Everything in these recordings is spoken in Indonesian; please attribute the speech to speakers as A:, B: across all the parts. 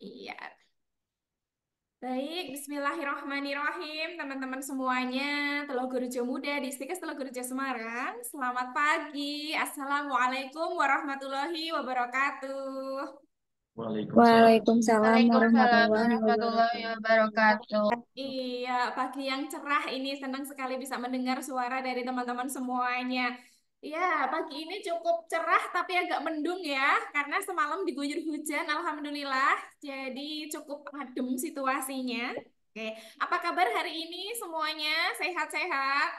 A: Iya, baik. Bismillahirrahmanirrahim, teman-teman semuanya. Telugur Rejo Muda, Distrik Telugur Rejo Semarang. Selamat pagi. Assalamualaikum warahmatullahi wabarakatuh.
B: Waalaikumsalam.
C: Waalaikumsalam
B: Warahmatullahi
C: warahmatullahi
A: Waalaikumsalam warahmatullahi
C: wabarakatuh.
A: wabarakatuh. Iya, pagi yang cerah ini senang sekali bisa mendengar suara dari teman-teman semuanya. Ya, pagi ini cukup cerah tapi agak mendung ya, karena semalam diguyur hujan, alhamdulillah. Jadi cukup adem situasinya. Oke, apa kabar hari ini semuanya? Sehat-sehat?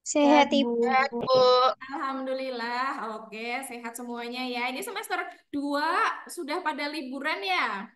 C: Sehat
B: Sehat,
C: Ibu.
B: Bu.
A: Alhamdulillah, oke, sehat semuanya ya. Ini semester 2 sudah pada liburan ya?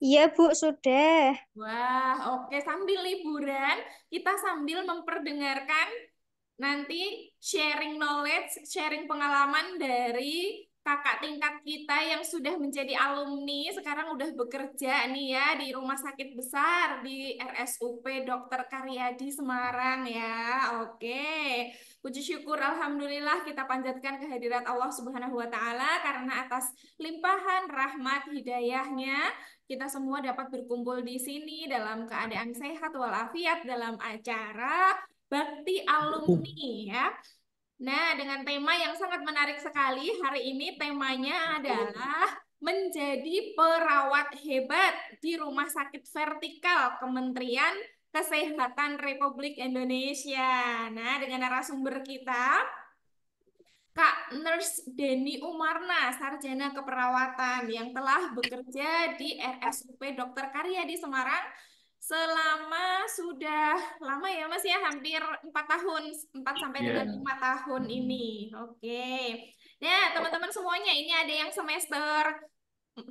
C: Iya Bu, sudah.
A: Wah, oke. Sambil liburan, kita sambil memperdengarkan nanti sharing knowledge, sharing pengalaman dari kakak tingkat kita yang sudah menjadi alumni, sekarang udah bekerja nih ya di rumah sakit besar di RSUP Dr. Karyadi Semarang ya. Oke. Puji syukur Alhamdulillah kita panjatkan kehadirat Allah Subhanahu wa taala karena atas limpahan rahmat hidayahnya kita semua dapat berkumpul di sini dalam keadaan sehat walafiat dalam acara Bakti Alumni ya. Nah, dengan tema yang sangat menarik sekali, hari ini temanya adalah menjadi perawat hebat di Rumah Sakit Vertikal Kementerian Kesehatan Republik Indonesia. Nah, dengan narasumber kita, Kak Nurse Deni Umarna, sarjana keperawatan yang telah bekerja di RSUP Dr. Karya di Semarang selama sudah lama ya Mas ya, hampir 4 tahun, 4 sampai dengan
B: Ya,
A: 5 tahun ini. Oke. Nah, teman-teman semuanya ini ada yang semester 2,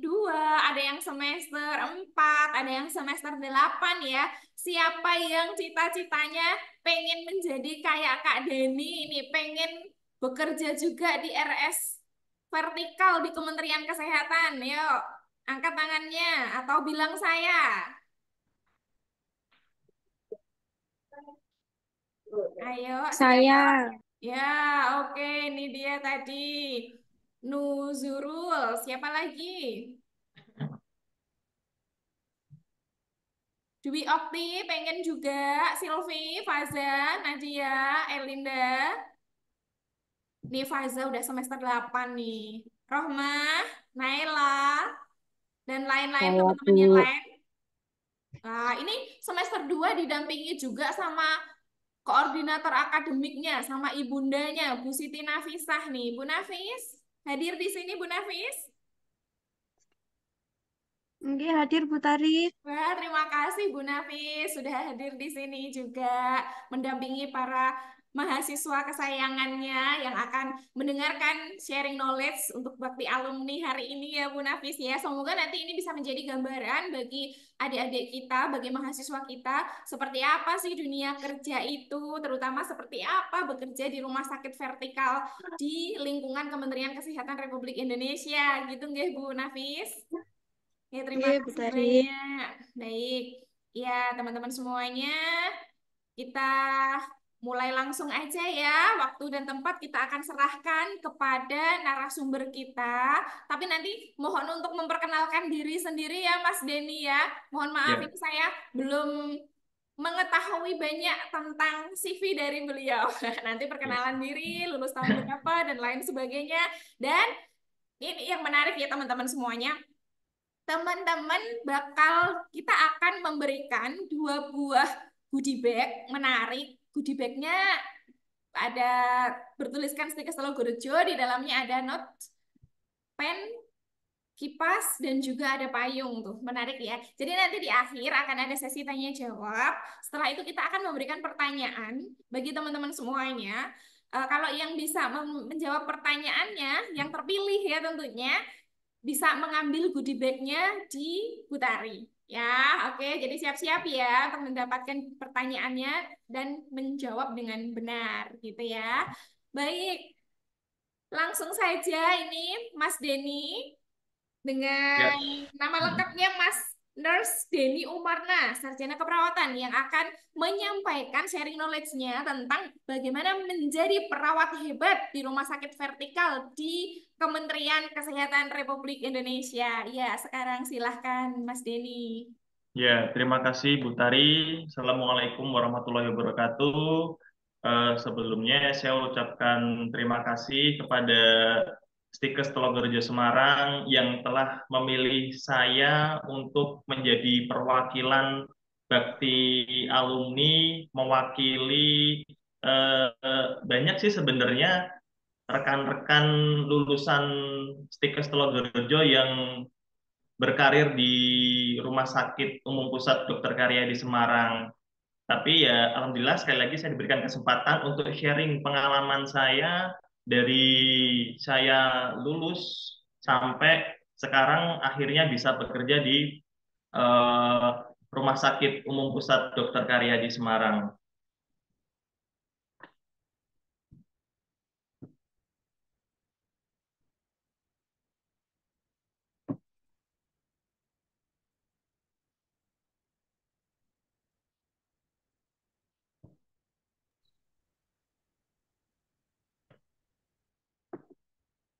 A: ada yang semester 4, ada yang semester 8 ya. Siapa yang cita-citanya pengen menjadi kayak Kak Deni ini, pengen bekerja juga di RS vertikal di Kementerian Kesehatan? Yuk, angkat tangannya atau bilang saya. Ayo, siapa?
C: Saya.
A: Ya, oke, ini dia tadi. Nuzurul, siapa lagi? Dwi Okti, pengen juga. Silvi, Faza, Nadia, Elinda. Nih Faza udah semester 8 nih. Rohmah, Naila, dan lain-lain
C: Saya
A: teman-teman yang
C: Bu.
A: lain. Nah, ini semester 2 didampingi juga sama koordinator akademiknya, sama ibundanya, Bu Siti Nafisah nih. Bu Nafis, hadir di sini Bu Nafis.
C: Oke, hadir Bu Tari.
A: Wah, terima kasih Bu Nafis sudah hadir di sini juga mendampingi para mahasiswa kesayangannya yang akan mendengarkan sharing knowledge untuk bakti alumni hari ini ya Bu Nafis ya. Semoga nanti ini bisa menjadi gambaran bagi adik-adik kita, bagi mahasiswa kita, seperti apa sih dunia kerja itu, terutama seperti apa bekerja di rumah sakit vertikal di lingkungan Kementerian Kesehatan Republik Indonesia. Gitu nggih Bu Nafis? Ya, terima
C: Oke, Bu
A: kasih
C: Tari.
A: banyak. Baik. Ya, teman-teman semuanya, kita mulai langsung aja ya. Waktu dan tempat kita akan serahkan kepada narasumber kita. Tapi nanti mohon untuk memperkenalkan diri sendiri ya, Mas Denny ya. Mohon maaf
B: ya.
A: ini saya belum mengetahui banyak tentang CV dari beliau. Nanti
B: Ya.
A: perkenalan diri, lulus tahun berapa, dan lain sebagainya. Dan ini yang menarik ya teman-teman semuanya, teman-teman bakal kita akan memberikan dua buah goodie bag menarik. Goodie bagnya ada bertuliskan stiker Selo Gorejo, di dalamnya ada note, pen, kipas, dan juga ada payung tuh. Menarik ya. Jadi nanti di akhir akan ada sesi tanya jawab. Setelah itu kita akan memberikan pertanyaan bagi teman-teman semuanya. Kalau yang bisa menjawab pertanyaannya, yang terpilih ya tentunya, bisa mengambil goodie bag-nya di Butari. Ya, oke. Jadi siap-siap ya untuk mendapatkan pertanyaannya dan menjawab dengan benar, gitu ya. Baik, langsung saja ini Mas Denny dengan
B: Ya.
A: nama
B: Hmm.
A: lengkapnya Mas. Nurse Denny Umarna, sarjana keperawatan yang akan menyampaikan sharing knowledge-nya tentang bagaimana menjadi perawat hebat di rumah sakit vertikal di Kementerian Kesehatan Republik Indonesia. Ya, sekarang silahkan Mas Denny.
B: Ya, terima kasih Bu Tari. Assalamualaikum warahmatullahi wabarakatuh. Sebelumnya saya ucapkan terima kasih kepada Stikes Telogorejo Semarang yang telah memilih saya untuk menjadi perwakilan bakti alumni, mewakili banyak sih sebenarnya rekan-rekan lulusan Stikes Telogorejo yang berkarir di Rumah Sakit Umum Pusat Dr. Karyadi Semarang. Tapi ya alhamdulillah sekali lagi saya diberikan kesempatan untuk sharing pengalaman saya dari saya lulus sampai sekarang akhirnya bisa bekerja di eh, Rumah Sakit Umum Pusat Dr. Karyadi Semarang.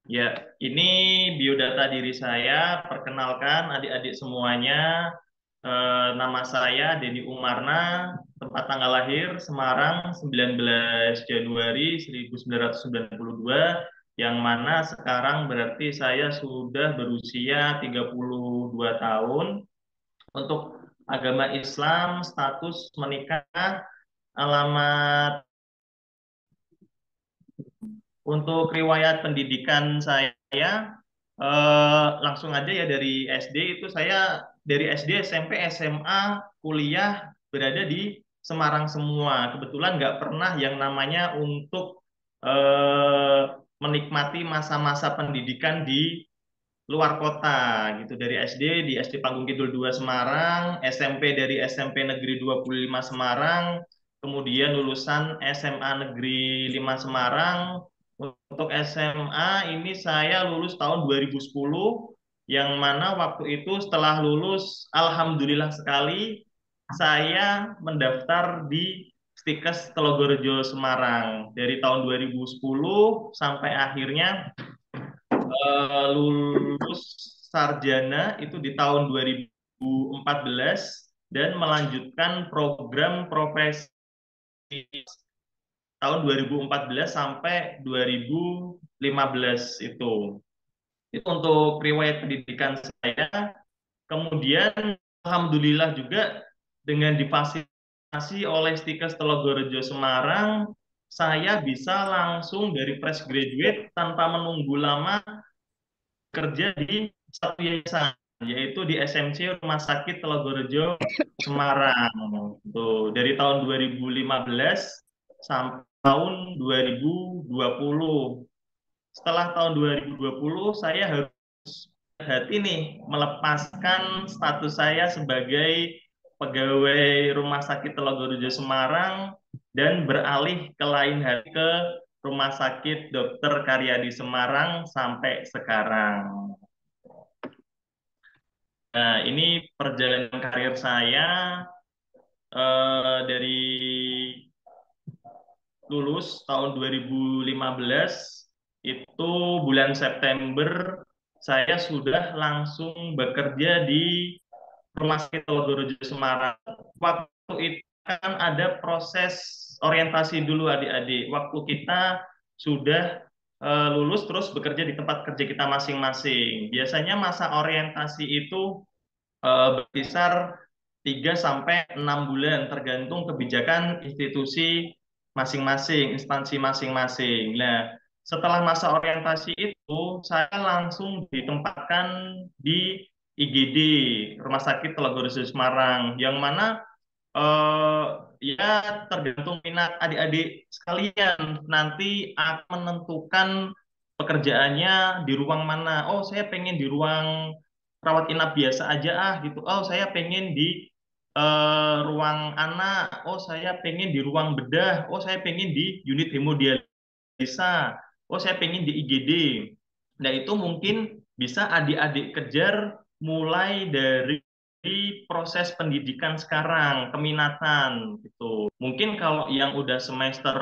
B: Ya, ini biodata diri saya. Perkenalkan adik-adik semuanya. Nama saya Denny Umarna, tempat tanggal lahir Semarang 19 Januari 1992, yang mana sekarang berarti saya sudah berusia 32 tahun. Untuk agama Islam, status menikah, alamat. Untuk riwayat pendidikan saya, langsung aja ya dari SD itu saya dari SD, SMP, SMA, kuliah berada di Semarang semua. Kebetulan nggak pernah yang namanya untuk menikmati masa-masa pendidikan di luar kota gitu. Dari SD di SD Panggung Kidul 2 Semarang, SMP dari SMP Negeri 25 Semarang, kemudian lulusan SMA Negeri 5 Semarang. Untuk SMA ini saya lulus tahun 2010, yang mana waktu itu setelah lulus alhamdulillah sekali saya mendaftar di Stikes Telogorejo Semarang dari tahun 2010 sampai akhirnya lulus sarjana itu di tahun 2014 dan melanjutkan program profesi tahun 2014 sampai 2015 itu. Itu untuk riwayat pendidikan saya. Kemudian alhamdulillah juga dengan difasilitasi oleh Stikes Telogorejo Semarang, saya bisa langsung dari fresh graduate tanpa menunggu lama kerja di satu yayasan, yaitu di SMC Rumah Sakit Telogorejo Semarang. Tuh, dari tahun 2015 sampai tahun 2020. Setelah tahun 2020, saya harus hati nih melepaskan status saya sebagai pegawai Rumah Sakit Telogorejo Semarang dan beralih ke lain hati ke Rumah Sakit Dr. Karyadi Semarang sampai sekarang. Nah, ini perjalanan karir saya dari lulus tahun 2015 itu bulan September saya sudah langsung bekerja di Rumah Sakit Telogorejo Semarang. Waktu itu kan ada proses orientasi dulu adik-adik. Waktu kita sudah lulus terus bekerja di tempat kerja kita masing-masing. Biasanya masa orientasi itu berkisar 3 sampai 6 bulan tergantung kebijakan institusi masing-masing, instansi masing-masing. Nah, setelah masa orientasi itu, saya langsung ditempatkan di IGD, Rumah Sakit Telogorejo Semarang, yang mana eh, ya tergantung minat adik-adik sekalian. Nanti akan menentukan pekerjaannya di ruang mana. Oh, saya pengen di ruang rawat inap biasa aja gitu. Oh, saya pengen di ruang anak. Oh, saya pengen di ruang bedah. Oh, saya pengen di unit hemodialisa. Oh, saya pengen di IGD. Nah, itu mungkin bisa adik-adik kejar mulai dari proses pendidikan sekarang, keminatan gitu. Mungkin kalau yang udah semester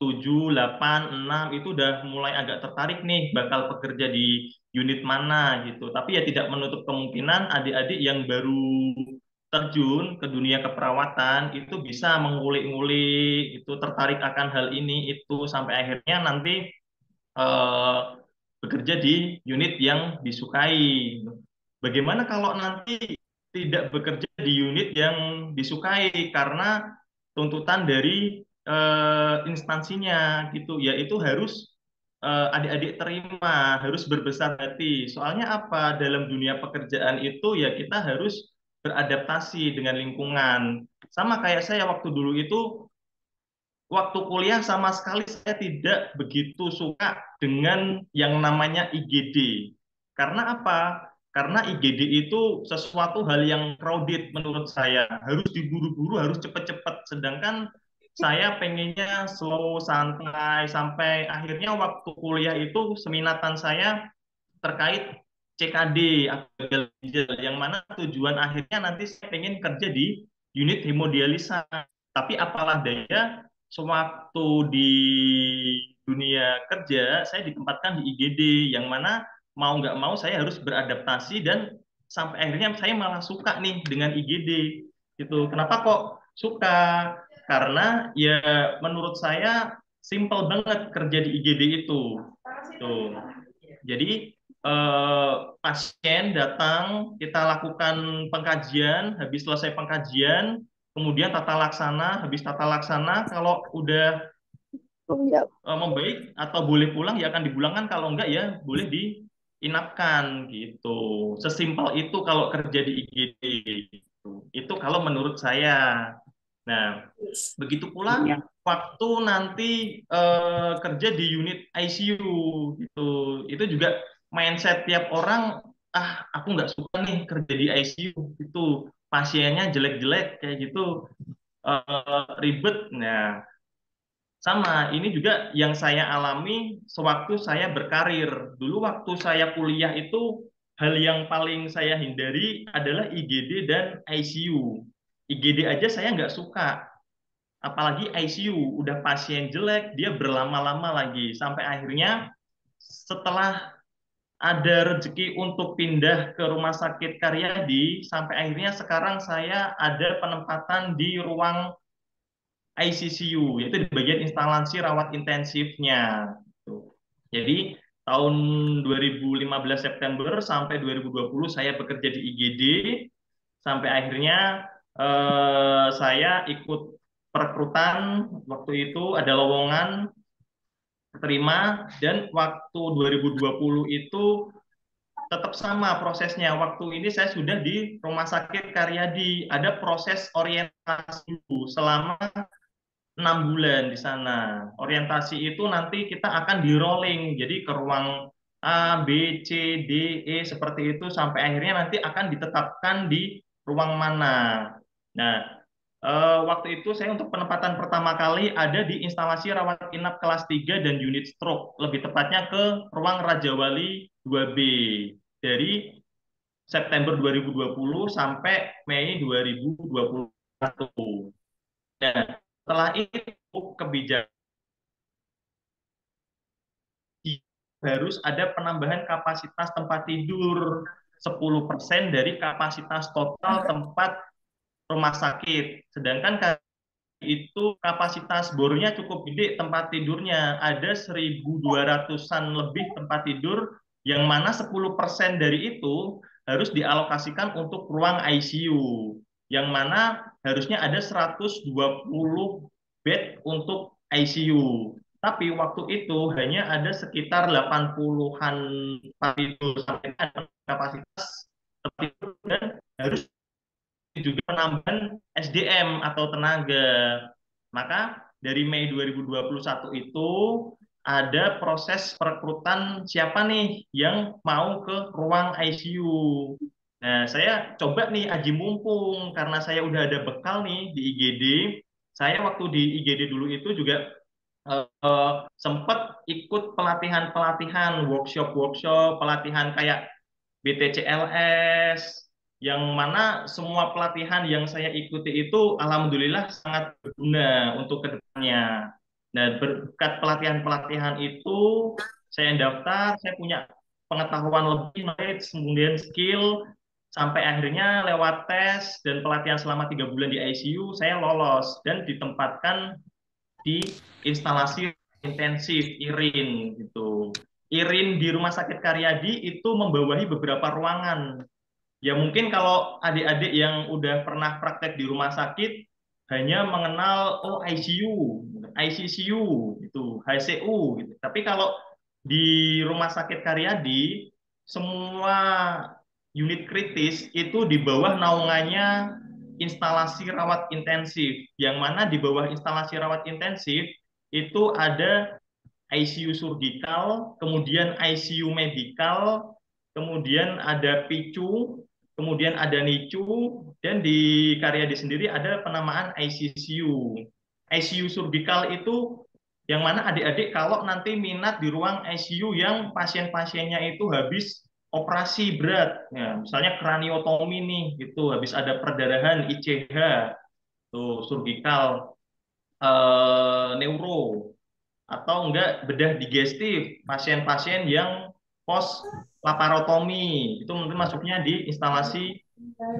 B: 7, 8, 6 itu udah mulai agak tertarik nih bakal bekerja di unit mana gitu. Tapi ya tidak menutup kemungkinan adik-adik yang baru terjun ke dunia keperawatan itu bisa mengulik-ngulik, itu tertarik akan hal ini itu sampai akhirnya nanti eh, bekerja di unit yang disukai. Bagaimana kalau nanti tidak bekerja di unit yang disukai karena tuntutan dari instansinya gitu, yaitu harus adik-adik terima, harus berbesar hati. Soalnya apa? Dalam dunia pekerjaan itu ya kita harus beradaptasi dengan lingkungan. Sama kayak saya waktu dulu itu waktu kuliah sama sekali saya tidak begitu suka dengan yang namanya IGD. Karena apa? Karena IGD itu sesuatu hal yang crowded menurut saya. Harus diburu-buru, harus cepat-cepat. Sedangkan saya pengennya slow, santai, sampai akhirnya waktu kuliah itu seminatan saya terkait CKD atau gagal ginjal, yang mana tujuan akhirnya nanti saya pengen kerja di unit hemodialisa. Tapi apalah daya, sewaktu di dunia kerja saya ditempatkan di IGD, yang mana mau nggak mau saya harus beradaptasi dan sampai akhirnya saya malah suka nih dengan IGD gitu. Kenapa kok suka? Karena ya menurut saya simple banget kerja di IGD itu. Tuh. Jadi pasien datang, kita lakukan pengkajian, habis selesai pengkajian, kemudian tata laksana, habis tata laksana, kalau udah membaik atau boleh pulang ya akan dipulangkan, kalau enggak ya boleh diinapkan gitu. Sesimpel itu kalau kerja di IGD gitu. Itu kalau menurut saya. Nah, begitu pula waktu nanti kerja di unit ICU gitu. Itu juga mindset tiap orang, ah aku nggak suka nih kerja di ICU itu pasiennya jelek-jelek kayak gitu, ribet. Nah, sama ini juga yang saya alami sewaktu saya berkarir. Dulu waktu saya kuliah itu hal yang paling saya hindari adalah IGD dan ICU. IGD aja saya nggak suka, apalagi ICU udah pasien jelek dia berlama-lama lagi sampai akhirnya setelah ada rezeki untuk pindah ke rumah sakit Karyadi sampai akhirnya sekarang saya ada penempatan di ruang ICCU, yaitu di bagian instalasi rawat intensifnya. Jadi tahun 2015 September sampai 2020 saya bekerja di IGD sampai akhirnya saya ikut perekrutan, waktu itu ada lowongan terima, dan waktu 2020 itu tetap sama prosesnya. Waktu ini saya sudah di Rumah Sakit Karyadi, ada proses orientasi dulu selama 6 bulan di sana. Orientasi itu nanti kita akan di rolling, jadi ke ruang A, B, C, D, E seperti itu sampai akhirnya nanti akan ditetapkan di ruang mana. Nah, waktu itu saya untuk penempatan pertama kali ada di instalasi rawat inap kelas 3 dan unit stroke, lebih tepatnya ke ruang Raja Wali 2B dari September 2020 sampai Mei 2021. Nah, setelah itu kebijakan harus ada penambahan kapasitas tempat tidur 10% dari kapasitas total tempat rumah sakit. Sedangkan itu kapasitas bornya cukup gede, tempat tidurnya ada 1.200-an lebih tempat tidur, yang mana 10% dari itu harus dialokasikan untuk ruang ICU, yang mana harusnya ada 120 bed untuk ICU. Tapi waktu itu hanya ada sekitar 80-an tempat tidur, sampai kapasitas tempat tidur, dan harus juga penambahan SDM atau tenaga. Maka dari Mei 2021 itu ada proses perekrutan siapa nih yang mau ke ruang ICU. Nah, saya coba nih aji mumpung karena saya udah ada bekal nih di IGD. Saya waktu di IGD dulu itu juga sempat ikut pelatihan-pelatihan, workshop-workshop, pelatihan kayak BTCLS, yang mana semua pelatihan yang saya ikuti itu alhamdulillah sangat berguna untuk kedepannya. Nah, berkat pelatihan-pelatihan itu saya daftar, saya punya pengetahuan lebih, knowledge, kemudian skill, sampai akhirnya lewat tes dan pelatihan selama 3 bulan di ICU, saya lolos dan ditempatkan di instalasi intensif IRIN gitu. IRIN di Rumah Sakit Karyadi itu membawahi beberapa ruangan. Ya mungkin kalau adik-adik yang udah pernah praktek di rumah sakit hanya mengenal oh ICU, ICCU, itu HCU gitu. Tapi kalau di Rumah Sakit Karyadi semua unit kritis itu di bawah naungannya instalasi rawat intensif. Yang mana di bawah instalasi rawat intensif itu ada ICU surgikal, kemudian ICU medikal, kemudian ada PICU, kemudian ada NICU, dan di Karyadi sendiri ada penamaan ICCU. ICU surgikal itu yang mana adik-adik kalau nanti minat di ruang ICU yang pasien-pasiennya itu habis operasi berat, ya, misalnya kraniotomi nih, gitu, habis ada perdarahan ICH, tuh surgikal, neuro, atau enggak bedah digestif pasien-pasien yang post laparotomi itu mungkin masuknya di instalasi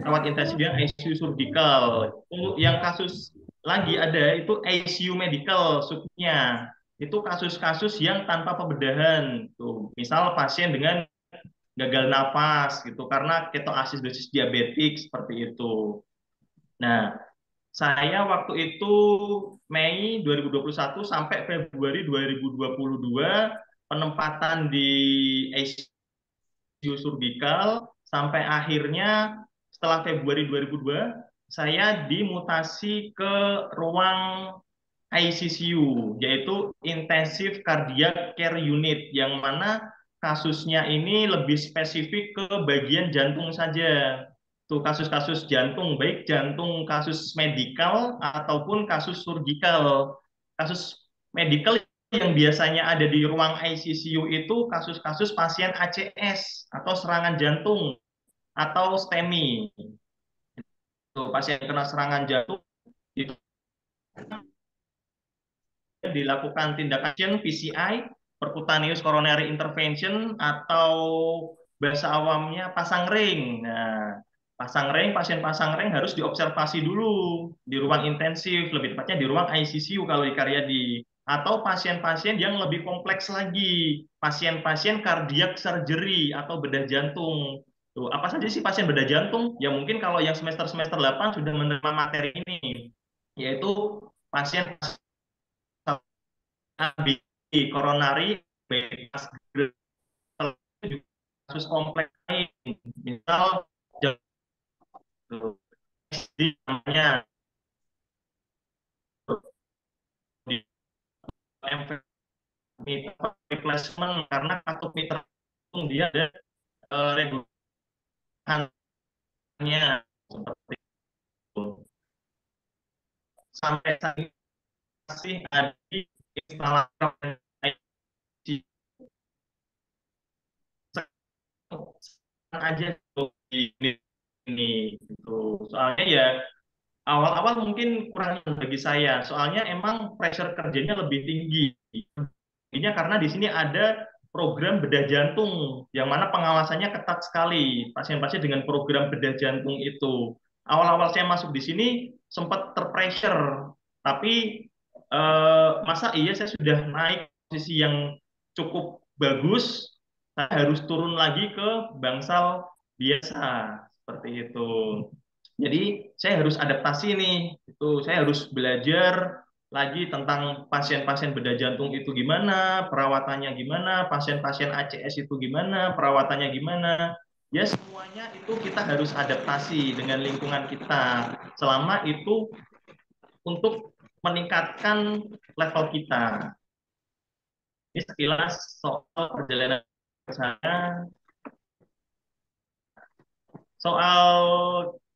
B: rawat intensif yang ICU surgical. Untuk yang kasus lagi ada itu ICU medical subnya, itu kasus-kasus yang tanpa pembedahan tuh, misal pasien dengan gagal nafas gitu karena ketoasidosis diabetik seperti itu. Nah, saya waktu itu Mei 2021 sampai Februari 2022 penempatan di ICU Surgical sampai akhirnya setelah Februari 2002 saya dimutasi ke ruang ICCU yaitu Intensive Cardiac Care Unit yang mana kasusnya ini lebih spesifik ke bagian jantung saja tuh kasus-kasus jantung, baik jantung kasus medikal ataupun kasus surgikal. Kasus medikal yang biasanya ada di ruang ICCU itu kasus-kasus pasien ACS atau serangan jantung atau STEMI. Tuh, pasien kena serangan jantung itu dilakukan tindakan PCI, percutaneous coronary intervention atau bahasa awamnya pasang ring. Nah, pasang ring, pasien pasang ring harus diobservasi dulu di ruang intensif, lebih tepatnya di ruang ICCU kalau di Karyadi. Atau pasien-pasien yang lebih kompleks lagi, pasien-pasien cardiac surgery atau bedah jantung. Tuh, apa saja sih pasien bedah jantung? Ya mungkin kalau yang semester-semester 8 sudah menerima materi ini, yaitu pasien koronari, bypass kasus kompleks lain, misal namanya replacement karena kartu mitra dia ada regulasinya seperti itu. Sampai saat ini masih ada di instalasi aja ini gitu. Soalnya ya awal-awal mungkin kurang bagi saya, soalnya emang pressure kerjanya lebih tinggi. Tingginya karena di sini ada program bedah jantung, yang mana pengawasannya ketat sekali. Pasien-pasien dengan program bedah jantung itu. Awal-awal saya masuk di sini sempat terpressure, tapi masa iya saya sudah naik posisi yang cukup bagus, saya harus turun lagi ke bangsal biasa seperti itu. Jadi saya harus adaptasi nih, itu saya harus belajar lagi tentang pasien-pasien bedah jantung itu gimana, perawatannya gimana, pasien-pasien ACS itu gimana, perawatannya gimana. Ya semuanya itu kita harus adaptasi dengan lingkungan kita. Selama itu untuk meningkatkan level kita. Ini sekilas soal perjalanan saya. Soal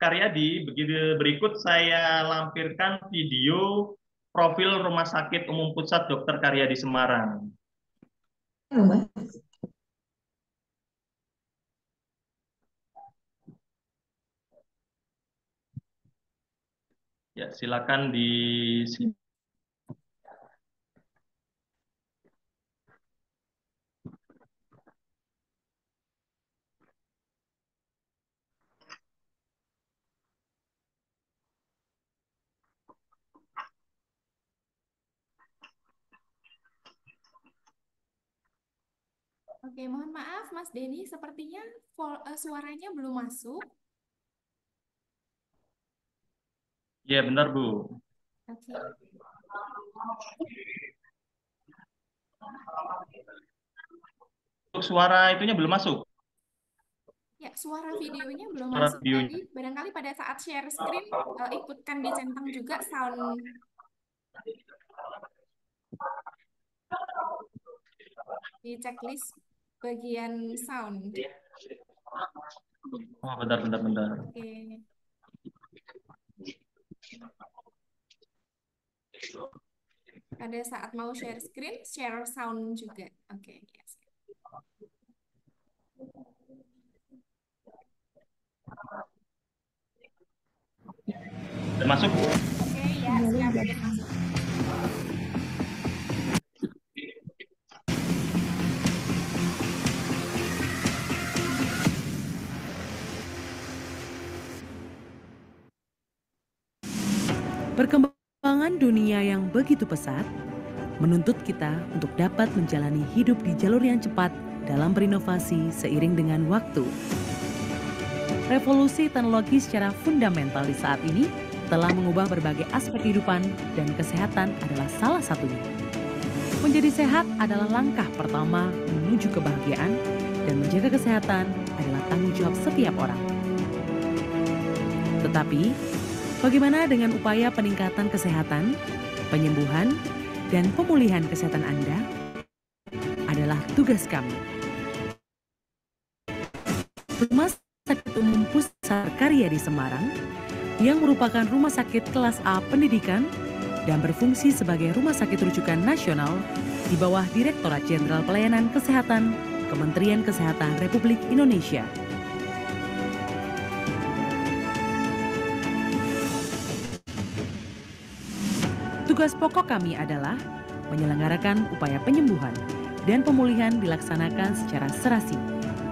B: Karyadi, begitu berikut saya lampirkan video profil Rumah Sakit Umum Pusat Dr. Karyadi Semarang. Ya, silakan di
A: Oke, mohon maaf Mas Denny, sepertinya suaranya belum masuk.
B: Ya, benar, Bu.
A: Oke.
B: Untuk suara itunya belum masuk.
A: Ya, suara videonya belum
B: Suara
A: masuk tadi.
B: videonya.
A: Barangkali pada saat share screen, ikutkan dicentang juga sound di checklist bagian sound.
B: Oh, bentar, bentar, bentar.
A: Oke. Pada saat mau share screen, share sound juga. Oke, yes.
B: Udah masuk?
A: Oke, ya, siap, udah masuk.
D: Perkembangan dunia yang begitu pesat menuntut kita untuk dapat menjalani hidup di jalur yang cepat dalam berinovasi seiring dengan waktu. Revolusi teknologi secara fundamental di saat ini telah mengubah berbagai aspek kehidupan dan kesehatan adalah salah satunya. Menjadi sehat adalah langkah pertama menuju kebahagiaan dan menjaga kesehatan adalah tanggung jawab setiap orang. Tetapi, bagaimana dengan upaya peningkatan kesehatan, penyembuhan, dan pemulihan kesehatan Anda adalah tugas kami. Rumah Sakit Umum Pusat Karya di Semarang, yang merupakan rumah sakit kelas A pendidikan dan berfungsi sebagai rumah sakit rujukan nasional di bawah Direktorat Jenderal Pelayanan Kesehatan Kementerian Kesehatan Republik Indonesia. Tugas pokok kami adalah menyelenggarakan upaya penyembuhan dan pemulihan dilaksanakan secara serasi,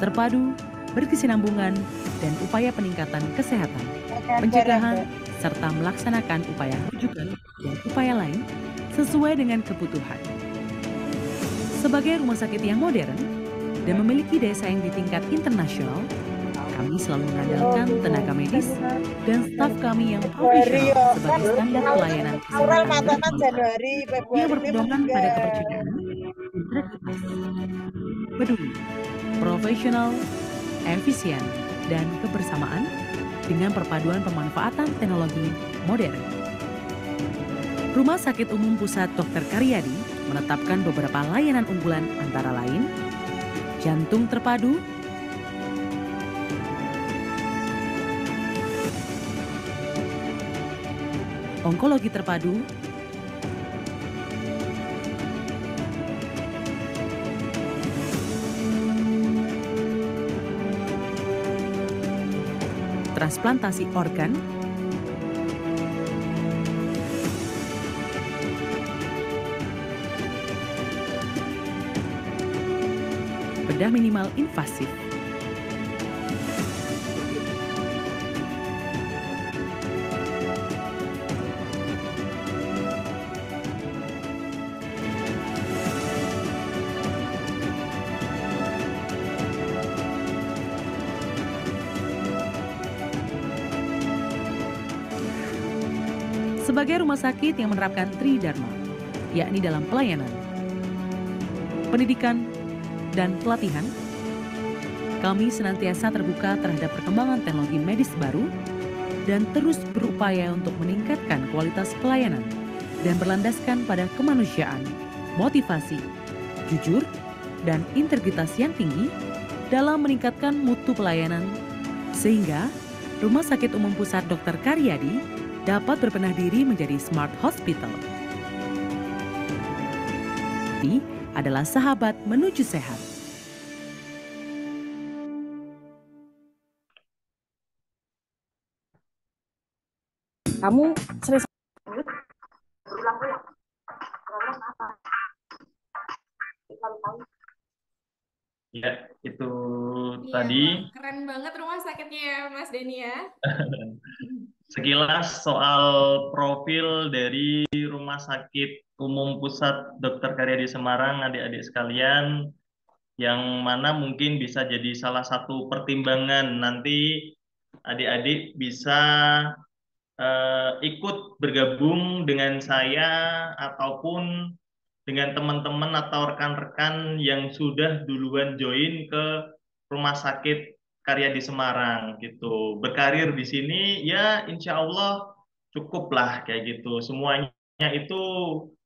D: terpadu, berkesinambungan, dan upaya peningkatan kesehatan, pencegahan, serta melaksanakan upaya rujukan dan upaya lain sesuai dengan kebutuhan. Sebagai rumah sakit yang modern dan memiliki daya saing di tingkat internasional, kami selalu mengandalkan tenaga medis dan staf kami yang profesional sebagai standar pelayanan kesehatan yang berpedoman pada kepercayaan, integritas, peduli, profesional, efisien, dan kebersamaan dengan perpaduan pemanfaatan teknologi modern. Rumah Sakit Umum Pusat Dr. Karyadi menetapkan beberapa layanan unggulan antara lain jantung terpadu, onkologi terpadu, transplantasi organ, bedah minimal invasif, sebagai rumah sakit yang menerapkan Tridharma, yakni dalam pelayanan, pendidikan, dan pelatihan, kami senantiasa terbuka terhadap perkembangan teknologi medis baru dan terus berupaya untuk meningkatkan kualitas pelayanan dan berlandaskan pada kemanusiaan, motivasi, jujur, dan integritas yang tinggi dalam meningkatkan mutu pelayanan, sehingga Rumah Sakit Umum Pusat Dr. Karyadi dapat berbenah diri menjadi Smart Hospital. Ini adalah sahabat menuju sehat. Kamu sering
B: Ya, itu
A: Iya,
B: tadi
A: wah, keren banget rumah sakitnya ya, Mas Denny ya.
B: sekilas soal profil dari Rumah Sakit Umum Pusat Dr. Karyadi Semarang, adik-adik sekalian, yang mana mungkin bisa jadi salah satu pertimbangan nanti adik-adik bisa ikut bergabung dengan saya ataupun dengan teman-teman atau rekan-rekan yang sudah duluan join ke Rumah Sakit Karya di Semarang gitu. Berkarir di sini ya insya Allah cukup lah kayak gitu. Semuanya itu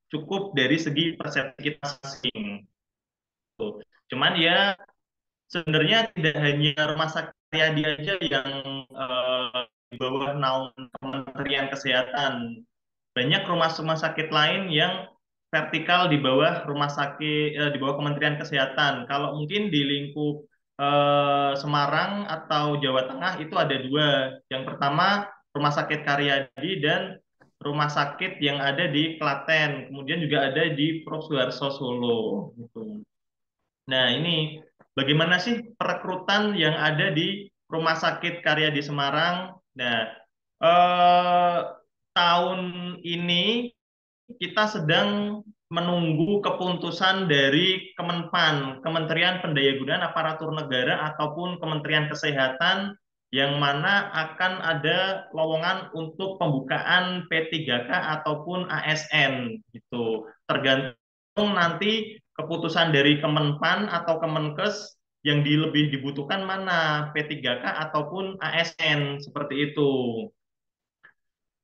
B: cukup dari segi persepsi kita masing. Cuman ya sebenarnya tidak hanya Rumah Sakit Karyadi aja yang di bawah naungan Kementerian Kesehatan. Banyak rumah sakit lain yang vertikal di bawah di bawah Kementerian Kesehatan. Kalau mungkin di lingkup Semarang atau Jawa Tengah itu ada dua. Yang pertama Rumah Sakit Karyadi dan rumah sakit yang ada di Klaten. Kemudian juga ada di Prof. Suharto Solo. Gitu. Nah, ini bagaimana sih perekrutan yang ada di Rumah Sakit Karya di Semarang? Nah, eh, tahun ini kita sedang menunggu keputusan dari Kemenpan, Kementerian Pendayagunaan Aparatur Negara ataupun Kementerian Kesehatan yang mana akan ada lowongan untuk pembukaan P3K ataupun ASN gitu. Tergantung nanti keputusan dari Kemenpan atau Kemenkes yang lebih dibutuhkan mana P3K ataupun ASN seperti itu.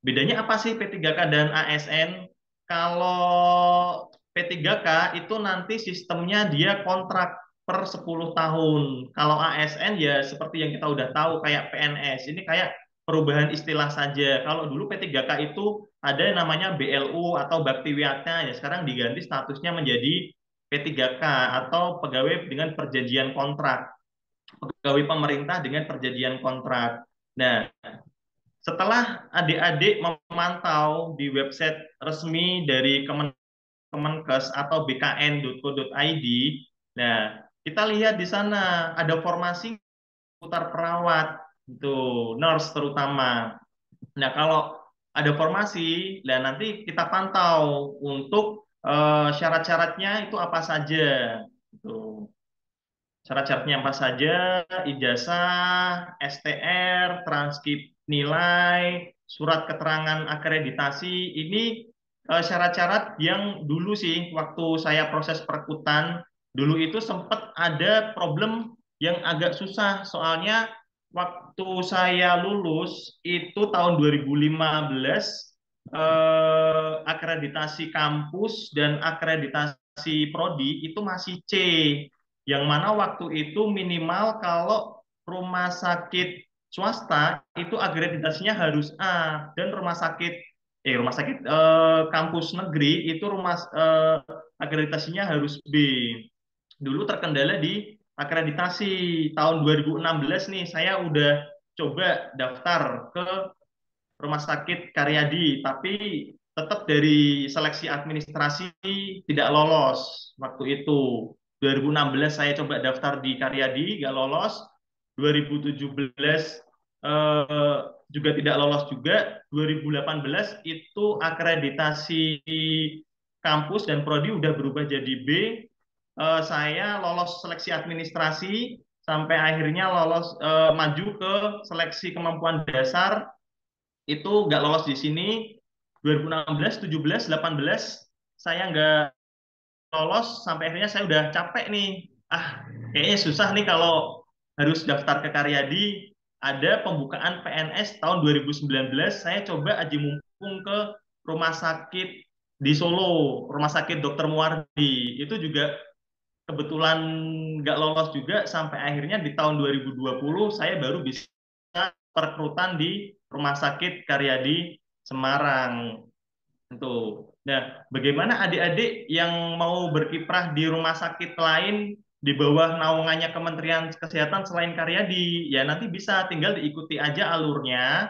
B: Bedanya apa sih P3K dan ASN? Kalau P3K itu nanti sistemnya dia kontrak per 10 tahun. Kalau ASN ya seperti yang kita udah tahu kayak PNS. Ini kayak perubahan istilah saja. Kalau dulu P3K itu ada yang namanya BLU atau Bakti Wiyata, ya sekarang diganti statusnya menjadi P3K atau pegawai dengan perjanjian kontrak. Pegawai pemerintah dengan perjanjian kontrak. Nah, setelah adik-adik memantau di website resmi dari Kemenkes atau bkn.co.id, nah kita lihat di sana ada formasi putar perawat, itu nurse terutama. Nah kalau ada formasi, dan nanti kita pantau untuk syarat-syaratnya itu apa saja. Gitu. Syarat-syaratnya apa saja? Ijazah, STR, transkrip nilai, surat keterangan akreditasi. Ini syarat-syarat yang dulu sih waktu saya proses perekrutan, dulu itu sempat ada problem yang agak susah. Soalnya waktu saya lulus itu tahun 2015, akreditasi kampus dan akreditasi prodi itu masih C, yang mana waktu itu minimal kalau rumah sakit swasta itu akreditasinya harus A, dan kampus negeri itu akreditasinya harus B. Dulu terkendala di akreditasi. Tahun 2016 nih saya udah coba daftar ke Rumah Sakit Karyadi, tapi tetap dari seleksi administrasi tidak lolos waktu itu. 2016 saya coba daftar di Karyadi, nggak lolos. 2017 eh, juga tidak lolos juga. 2018 itu akreditasi kampus dan prodi udah berubah jadi B. Saya lolos seleksi administrasi sampai akhirnya lolos maju ke seleksi kemampuan dasar, itu nggak lolos di sini. 2016, 17, 18 saya nggak lolos, sampai akhirnya saya udah capek nih. Kayaknya susah nih kalau harus daftar ke Karyadi. Ada pembukaan PNS tahun 2019, saya coba aji mumpung ke rumah sakit di Solo, Rumah Sakit Dr. Muardi. Itu juga kebetulan nggak lolos juga, sampai akhirnya di tahun 2020 saya baru bisa perekrutan di Rumah Sakit Karyadi Semarang. Tuh. Nah, bagaimana adik-adik yang mau berkiprah di rumah sakit lain di bawah naungannya Kementerian Kesehatan selain Karyadi? Ya nanti bisa tinggal diikuti aja alurnya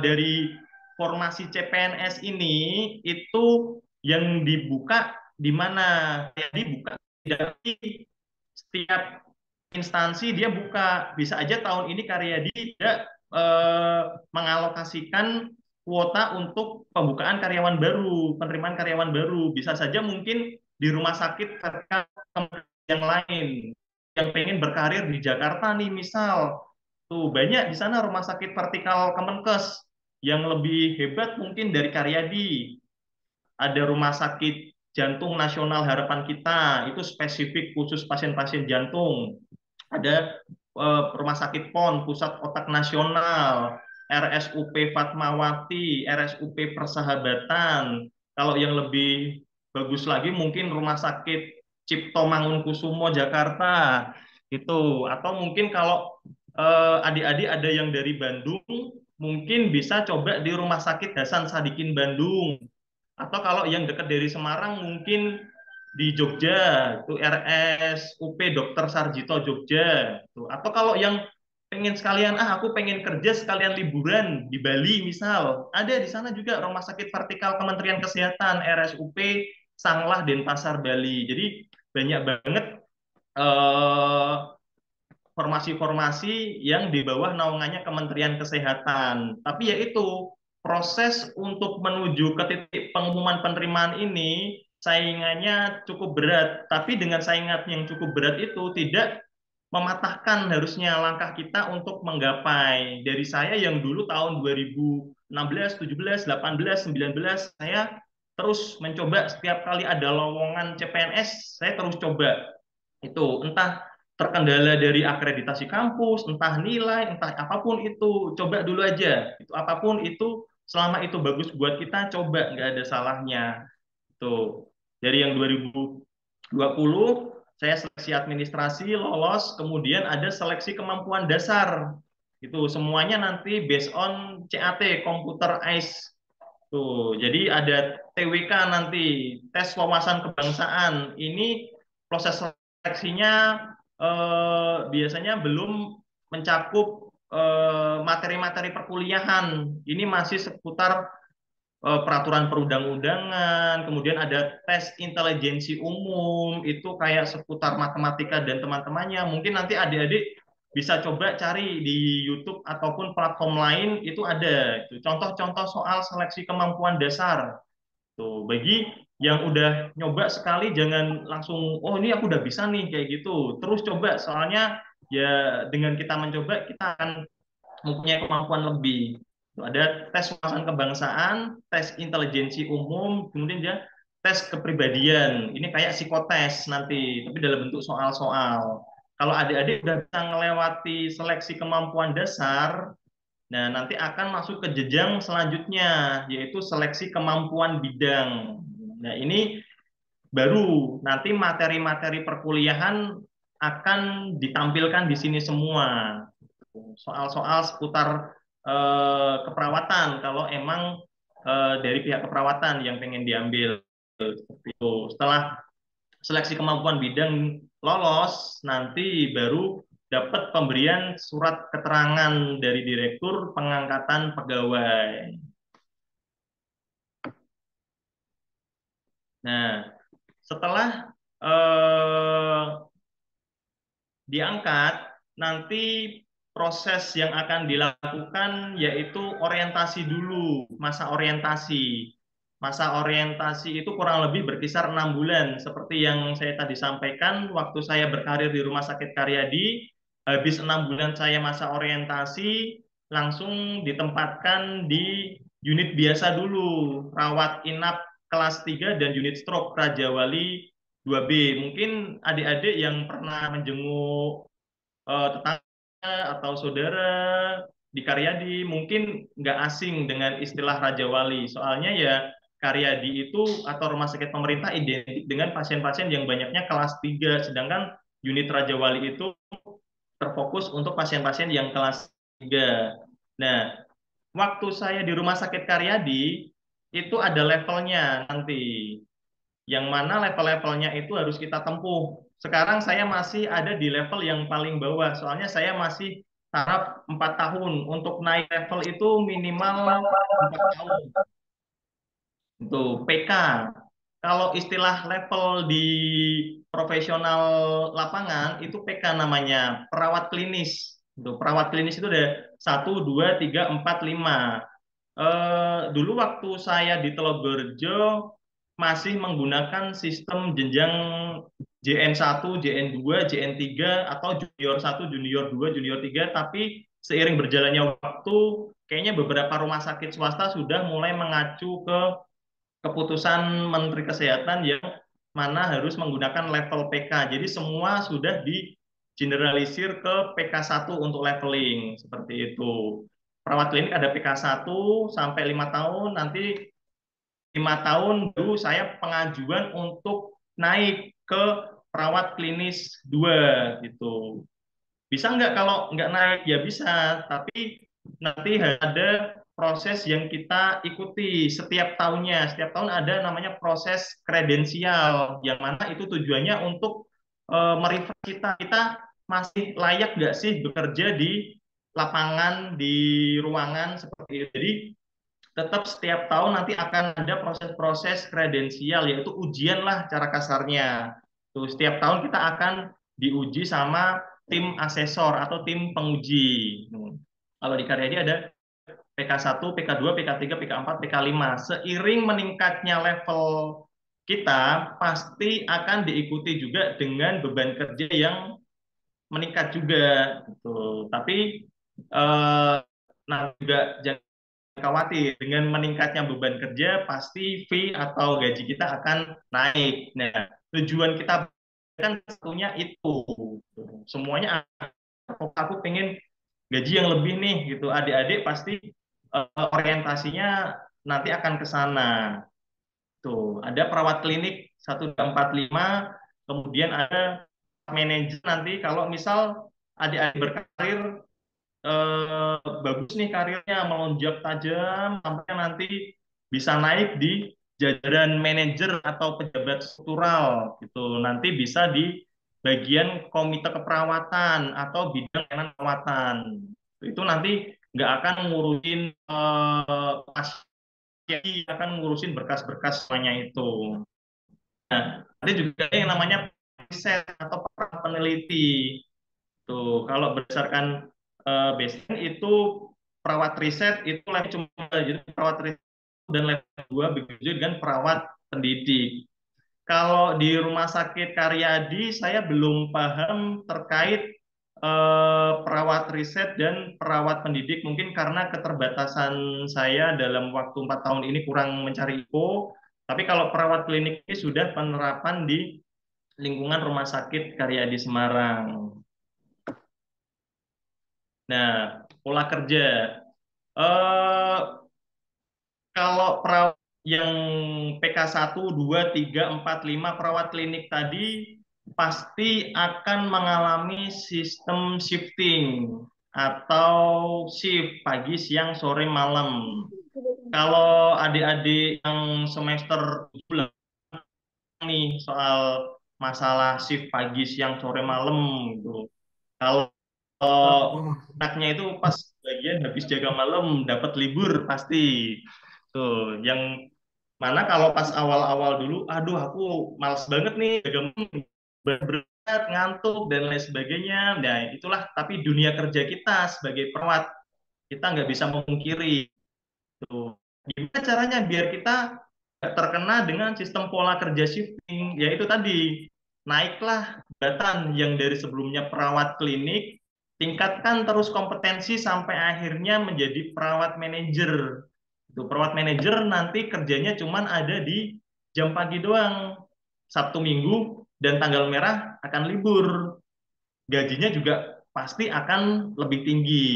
B: dari formasi CPNS ini itu yang dibuka di mana? Yang dibuka dari setiap instansi dia buka. Bisa aja tahun ini Karyadi tidak mengalokasikan kuota untuk pembukaan karyawan baru, penerimaan karyawan baru. Bisa saja mungkin di rumah sakit vertikal yang lain yang pengen berkarir di Jakarta nih misal. Tuh banyak di sana rumah sakit vertikal Kemenkes yang lebih hebat mungkin dari Karyadi. Ada rumah sakit jantung nasional harapan kita, itu spesifik khusus pasien-pasien jantung. Ada rumah sakit PON, pusat otak nasional, RSUP Fatmawati, RSUP Persahabatan. Kalau yang lebih bagus lagi mungkin rumah sakit Cipto Mangunkusumo Jakarta itu. Atau mungkin kalau adik-adik ada yang dari Bandung, mungkin bisa coba di Rumah Sakit Hasan Sadikin Bandung. Atau kalau yang dekat dari Semarang mungkin di Jogja, itu RSUP Dr. Sarjito Jogja. Atau kalau yang pengen sekalian, aku pengen kerja sekalian liburan di Bali misal, ada di sana juga Rumah Sakit Vertikal Kementerian Kesehatan, RSUP Sanglah Denpasar Bali. Jadi banyak banget formasi-formasi yang di bawah naungannya Kementerian Kesehatan. Tapi ya itu, proses untuk menuju ke titik pengumuman penerimaan ini saingannya cukup berat. Tapi dengan saingan yang cukup berat itu tidak mematahkan harusnya langkah kita untuk menggapai. Dari saya yang dulu tahun 2016, 17, 18, 19, saya terus mencoba setiap kali ada lowongan CPNS, saya terus coba. Itu entah terkendala dari akreditasi kampus, entah nilai, entah apapun itu, coba dulu aja. Itu apapun itu, selama itu bagus buat kita, coba nggak ada salahnya. Tuh, dari yang 2020 saya seleksi administrasi lolos, kemudian ada seleksi kemampuan dasar. Itu semuanya nanti based on CAT, Computer Eyes. Tuh, jadi ada TWK nanti, tes wawasan kebangsaan. Ini proses seleksinya biasanya belum mencakup materi-materi perkuliahan. Ini masih seputar peraturan perundang-undangan, kemudian ada tes intelijensi umum, itu kayak seputar matematika dan teman-temannya. Mungkin nanti adik-adik bisa coba cari di YouTube ataupun platform lain, itu ada contoh-contoh soal seleksi kemampuan dasar. Tuh, bagi yang udah nyoba sekali jangan langsung oh ini aku udah bisa nih kayak gitu. Terus coba soalnya ya dengan kita mencoba kita akan mempunyai kemampuan lebih. Ada tes wawasan kebangsaan, tes intelijensi umum, kemudian dia tes kepribadian. Ini kayak psikotes nanti, tapi dalam bentuk soal-soal. Kalau adik-adik udah bisa melewati seleksi kemampuan dasar, nah nanti akan masuk ke jenjang selanjutnya, yaitu seleksi kemampuan bidang. Nah ini baru nanti materi-materi perkuliahan akan ditampilkan di sini semua. Soal-soal seputar keperawatan kalau emang dari pihak keperawatan yang pengen diambil. Itu. Setelah seleksi kemampuan bidang lolos, nanti baru dapat pemberian surat keterangan dari Direktur Pengangkatan Pegawai. Nah, setelah diangkat, nanti proses yang akan dilakukan yaitu orientasi dulu, masa orientasi. Masa orientasi itu kurang lebih berkisar 6 bulan. Seperti yang saya tadi sampaikan, waktu saya berkarir di Rumah Sakit Karyadi, habis 6 bulan saya masa orientasi, langsung ditempatkan di unit biasa dulu, rawat inap kelas 3 dan unit stroke Raja Wali 2B. Mungkin adik-adik yang pernah menjenguk tetangga atau saudara di Karyadi mungkin nggak asing dengan istilah Raja Wali. Soalnya ya Karyadi itu atau rumah sakit pemerintah identik dengan pasien-pasien yang banyaknya kelas 3, sedangkan unit Raja Wali itu terfokus untuk pasien-pasien yang kelas 3. Nah, waktu saya di rumah sakit Karyadi, itu ada levelnya nanti. Yang mana level-levelnya itu harus kita tempuh. Sekarang saya masih ada di level yang paling bawah, soalnya saya masih taraf 4 tahun. Untuk naik level itu minimal 4 tahun. Itu PK. Kalau istilah level di profesional lapangan itu PK namanya, perawat klinis. Itu perawat klinis itu ada 1, 2, 3, 4, 5. Dulu waktu saya di Telogorejo masih menggunakan sistem jenjang JN1, JN2, JN3 atau junior 1, junior 2, junior 3, tapi seiring berjalannya waktu kayaknya beberapa rumah sakit swasta sudah mulai mengacu ke keputusan Menteri Kesehatan yang mana harus menggunakan level PK. Jadi semua sudah di generalisir ke PK1 untuk leveling seperti itu. Perawat klinik ada PK1 sampai 5 tahun, nanti 5 tahun dulu saya pengajuan untuk naik ke perawat klinis 2 gitu. Bisa nggak kalau nggak naik? Ya bisa, tapi nanti ada proses yang kita ikuti setiap tahunnya. Setiap tahun ada namanya proses kredensial, yang mana itu tujuannya untuk merefresh kita masih layak nggak sih bekerja di lapangan, di ruangan seperti itu. Jadi tetap setiap tahun nanti akan ada proses-proses kredensial, yaitu ujian lah cara kasarnya. Tuh, setiap tahun kita akan diuji sama tim asesor atau tim penguji. Kalau di Karyadi ada PK1, PK2, PK3, PK4, PK5. Seiring meningkatnya level kita, pasti akan diikuti juga dengan beban kerja yang meningkat juga. Gitu. Tapi nah juga jangan khawatir, dengan meningkatnya beban kerja pasti fee atau gaji kita akan naik. Nah, tujuan kita kan satunya itu. Semuanya aku pengen gaji yang lebih nih gitu. Adik-adik pasti orientasinya nanti akan ke sana. Tuh, ada perawat klinik 1, 2, 4, 5, kemudian ada manajer nanti kalau misal adik-adik berkarir bagus nih karirnya melonjak tajam sampai nanti bisa naik di jajaran manajer atau pejabat struktural gitu. Nanti bisa di bagian komite keperawatan atau bidang layanan perawatan. Itu nanti nggak akan ngurusin pasien, akan ngurusin berkas-berkas semuanya itu. Nah, nanti juga ada yang namanya riset atau peneliti. Tuh, kalau berdasarkan baseline itu perawat riset itu level cuma jadi perawat riset dan level 2 begitu dengan perawat pendidik. Kalau di Rumah Sakit Karyadi saya belum paham terkait perawat riset dan perawat pendidik, mungkin karena keterbatasan saya dalam waktu 4 tahun ini kurang mencari info. Tapi kalau perawat klinik ini sudah penerapan di lingkungan Rumah Sakit Karyadi Semarang. Nah, pola kerja. Kalau perawat yang PK1, 2, 3, 4, 5 perawat klinik tadi pasti akan mengalami sistem shifting atau shift pagi, siang, sore, malam. Kalau adik-adik yang semester 7 nih soal masalah shift pagi, siang, sore, malam gitu. Kalau anaknya itu pas bagian habis jaga malam dapat libur pasti. Tuh, yang mana kalau pas awal-awal dulu, aduh aku males banget nih jaga malam, berat, ngantuk dan lain sebagainya. Nah, itulah tapi dunia kerja kita sebagai perawat kita nggak bisa memungkiri. Tuh. Gimana caranya biar kita nggak terkena dengan sistem pola kerja shifting? Yaitu tadi naiklah jabatan yang dari sebelumnya perawat klinik, tingkatkan terus kompetensi sampai akhirnya menjadi perawat manajer. Itu perawat manajer nanti kerjanya cuman ada di jam pagi doang. Sabtu Minggu dan tanggal merah akan libur. Gajinya juga pasti akan lebih tinggi.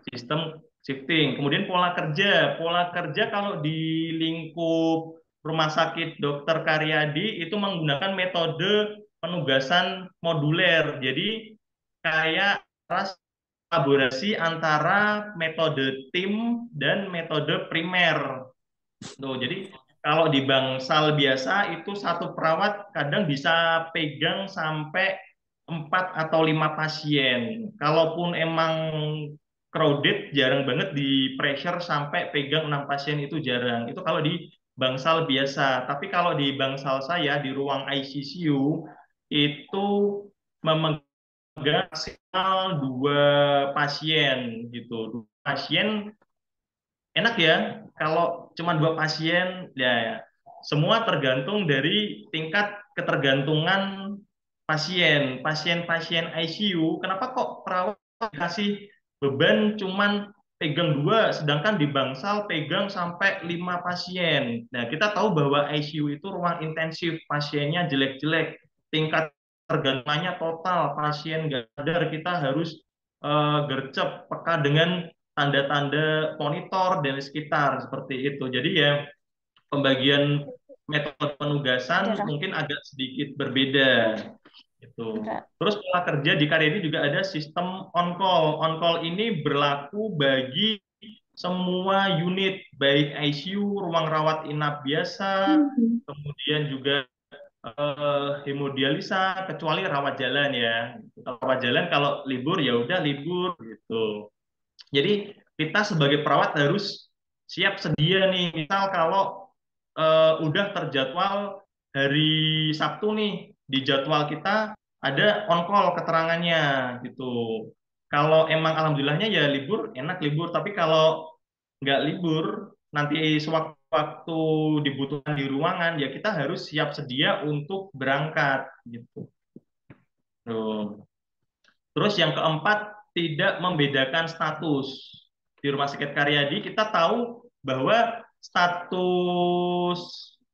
B: Sistem shifting. Kemudian pola kerja. Pola kerja kalau di lingkup Rumah Sakit Dr. Karyadi itu menggunakan metode penugasan moduler. Jadi kayak kolaborasi antara metode tim dan metode primer. Tuh, jadi kalau di bangsal biasa itu satu perawat kadang bisa pegang sampai 4 atau 5 pasien. Kalaupun emang crowded, jarang banget di pressure sampai pegang 6 pasien itu jarang. Itu kalau di bangsal biasa. Tapi kalau di bangsal saya, di ruang ICU, itu memegang maksimal 2 pasien gitu. 2 pasien enak ya, kalau cuma 2 pasien, ya semua tergantung dari tingkat ketergantungan pasien. Pasien-pasien ICU, kenapa kok perawat kasih beban cuman pegang 2, sedangkan di bangsal pegang sampai 5 pasien. Nah, kita tahu bahwa ICU itu ruang intensif, pasiennya jelek-jelek, tingkat tergantungannya total, pasien nggak sadar, kita harus gercep, peka dengan tanda-tanda monitor dan sekitar seperti itu. Jadi ya pembagian metode penugasan
C: Ada,
B: mungkin agak sedikit berbeda gitu.
C: Ra.
B: Terus pola kerja di karya ini juga ada sistem on call. On call ini berlaku bagi semua unit, baik ICU, ruang rawat inap biasa, kemudian juga hemodialisa, kecuali rawat jalan ya. Rawat jalan kalau libur ya udah libur gitu. Jadi kita sebagai perawat harus siap sedia nih. Misal kalau udah terjadwal hari Sabtu nih, di jadwal kita ada on call keterangannya gitu. Kalau emang alhamdulillahnya ya libur, enak libur. Tapi kalau nggak libur, nanti sewaktu-waktu dibutuhkan di ruangan, ya kita harus siap sedia untuk berangkat gitu. Tuh. Terus yang keempat, tidak membedakan status. Di Rumah Sakit Karyadi kita tahu bahwa status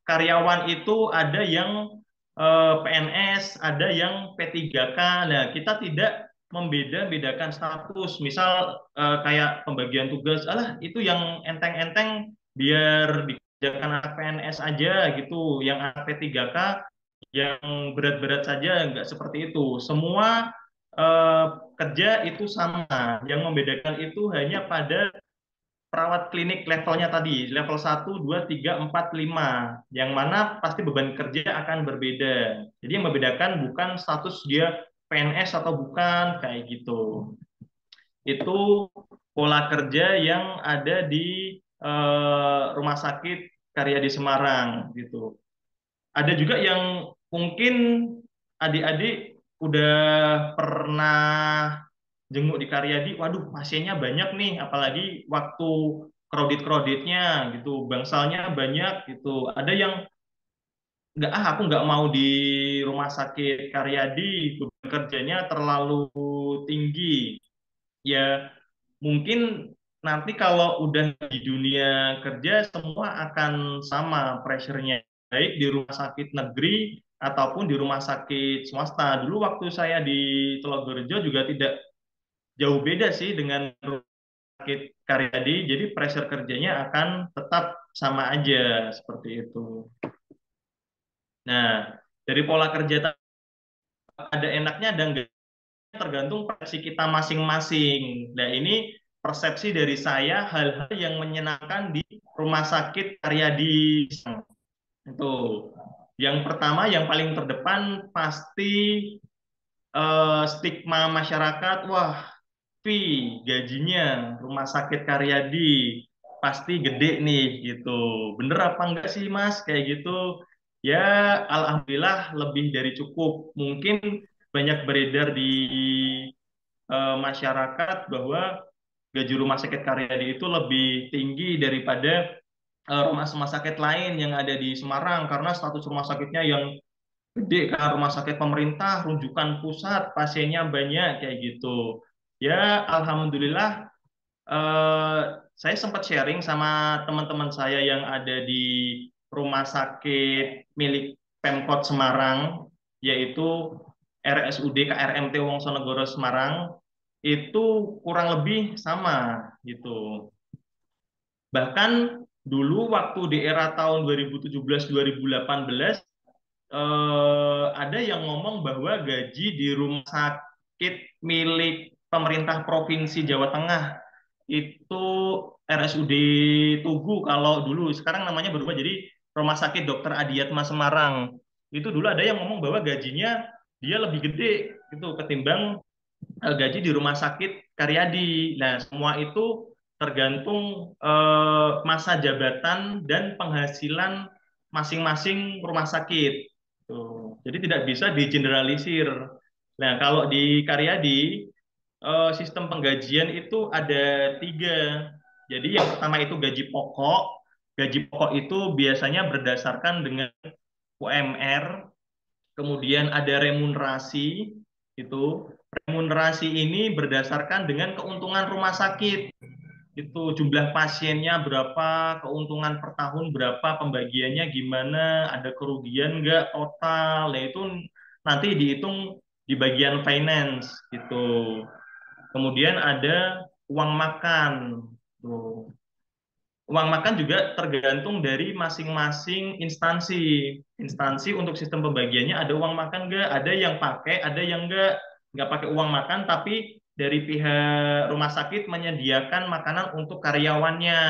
B: karyawan itu ada yang PNS, ada yang P3K. Nah, kita tidak membeda-bedakan status. Misal kayak pembagian tugas, alah itu yang enteng-enteng biar dikerjakan anak PNS aja gitu. Yang anak P3K yang berat-berat saja, nggak seperti itu. Semua eh, kerja itu sama. Yang membedakan itu hanya pada perawat klinik levelnya tadi, level 1, 2, 3, 4, 5. Yang mana pasti beban kerja akan berbeda. Jadi yang membedakan bukan status dia PNS atau bukan, kayak gitu. Itu pola kerja yang ada di Rumah Sakit Karyadi Semarang gitu. Ada juga yang mungkin adik-adik udah pernah jenguk di Karyadi, waduh pasiennya banyak nih, apalagi waktu kredit-kreditnya gitu, bangsalnya banyak gitu. Ada yang nggak, aku nggak mau di Rumah Sakit Karyadi, beban kerjanya terlalu tinggi. Ya mungkin nanti kalau udah di dunia kerja semua akan sama pressure-nya, baik di rumah sakit negeri ataupun di rumah sakit swasta. Dulu waktu saya di Telogorejo juga tidak jauh beda sih dengan rumah sakit Karyadi, jadi pressure kerjanya akan tetap sama aja seperti itu. Nah, dari pola kerja ada enaknya dan enggak, tergantung persepsi kita masing-masing. Nah, ini persepsi dari saya hal-hal yang menyenangkan di Rumah Sakit Karyadi. Itu. Yang pertama, yang paling terdepan pasti stigma masyarakat, wah, gajinya Rumah Sakit Karyadi pasti gede nih gitu. Bener apa enggak sih Mas kayak gitu? Ya, alhamdulillah lebih dari cukup. Mungkin banyak beredar di masyarakat bahwa gaji rumah sakit Karyadi itu lebih tinggi daripada rumah sakit lain yang ada di Semarang karena status rumah sakitnya yang gede kan, rumah sakit pemerintah, rujukan pusat, pasiennya banyak kayak gitu. Ya, alhamdulillah eh, saya sempat sharing sama teman-teman saya yang ada di rumah sakit milik Pemkot Semarang, yaitu RSUD KRMT Wongsonegoro Semarang, itu kurang lebih sama gitu. Bahkan dulu waktu di era tahun 2017-2018 ada yang ngomong bahwa gaji di rumah sakit milik pemerintah Provinsi Jawa Tengah itu RSUD Tugu kalau dulu, sekarang namanya berubah jadi Rumah Sakit Dr. Adiatma Semarang. Itu dulu ada yang ngomong bahwa gajinya dia lebih gede gitu ketimbang gaji di rumah sakit Karyadi. Nah, semua itu tergantung masa jabatan dan penghasilan masing-masing rumah sakit. Tuh. Jadi tidak bisa digeneralisir. Nah, kalau di Karyadi, sistem penggajian itu ada tiga. Jadi yang pertama itu gaji pokok. Gaji pokok itu biasanya berdasarkan dengan UMR. Kemudian ada remunerasi, itu remunerasi ini berdasarkan dengan keuntungan rumah sakit. Itu jumlah pasiennya berapa, keuntungan per tahun berapa, pembagiannya gimana, ada kerugian nggak total. Nah, itu nanti dihitung di bagian finance gitu. Kemudian ada uang makan. Tuh. Uang makan juga tergantung dari masing-masing instansi. Instansi untuk sistem pembagiannya ada uang makan nggak? Ada yang pakai, ada yang nggak pakai uang makan, tapi dari pihak rumah sakit menyediakan makanan untuk karyawannya.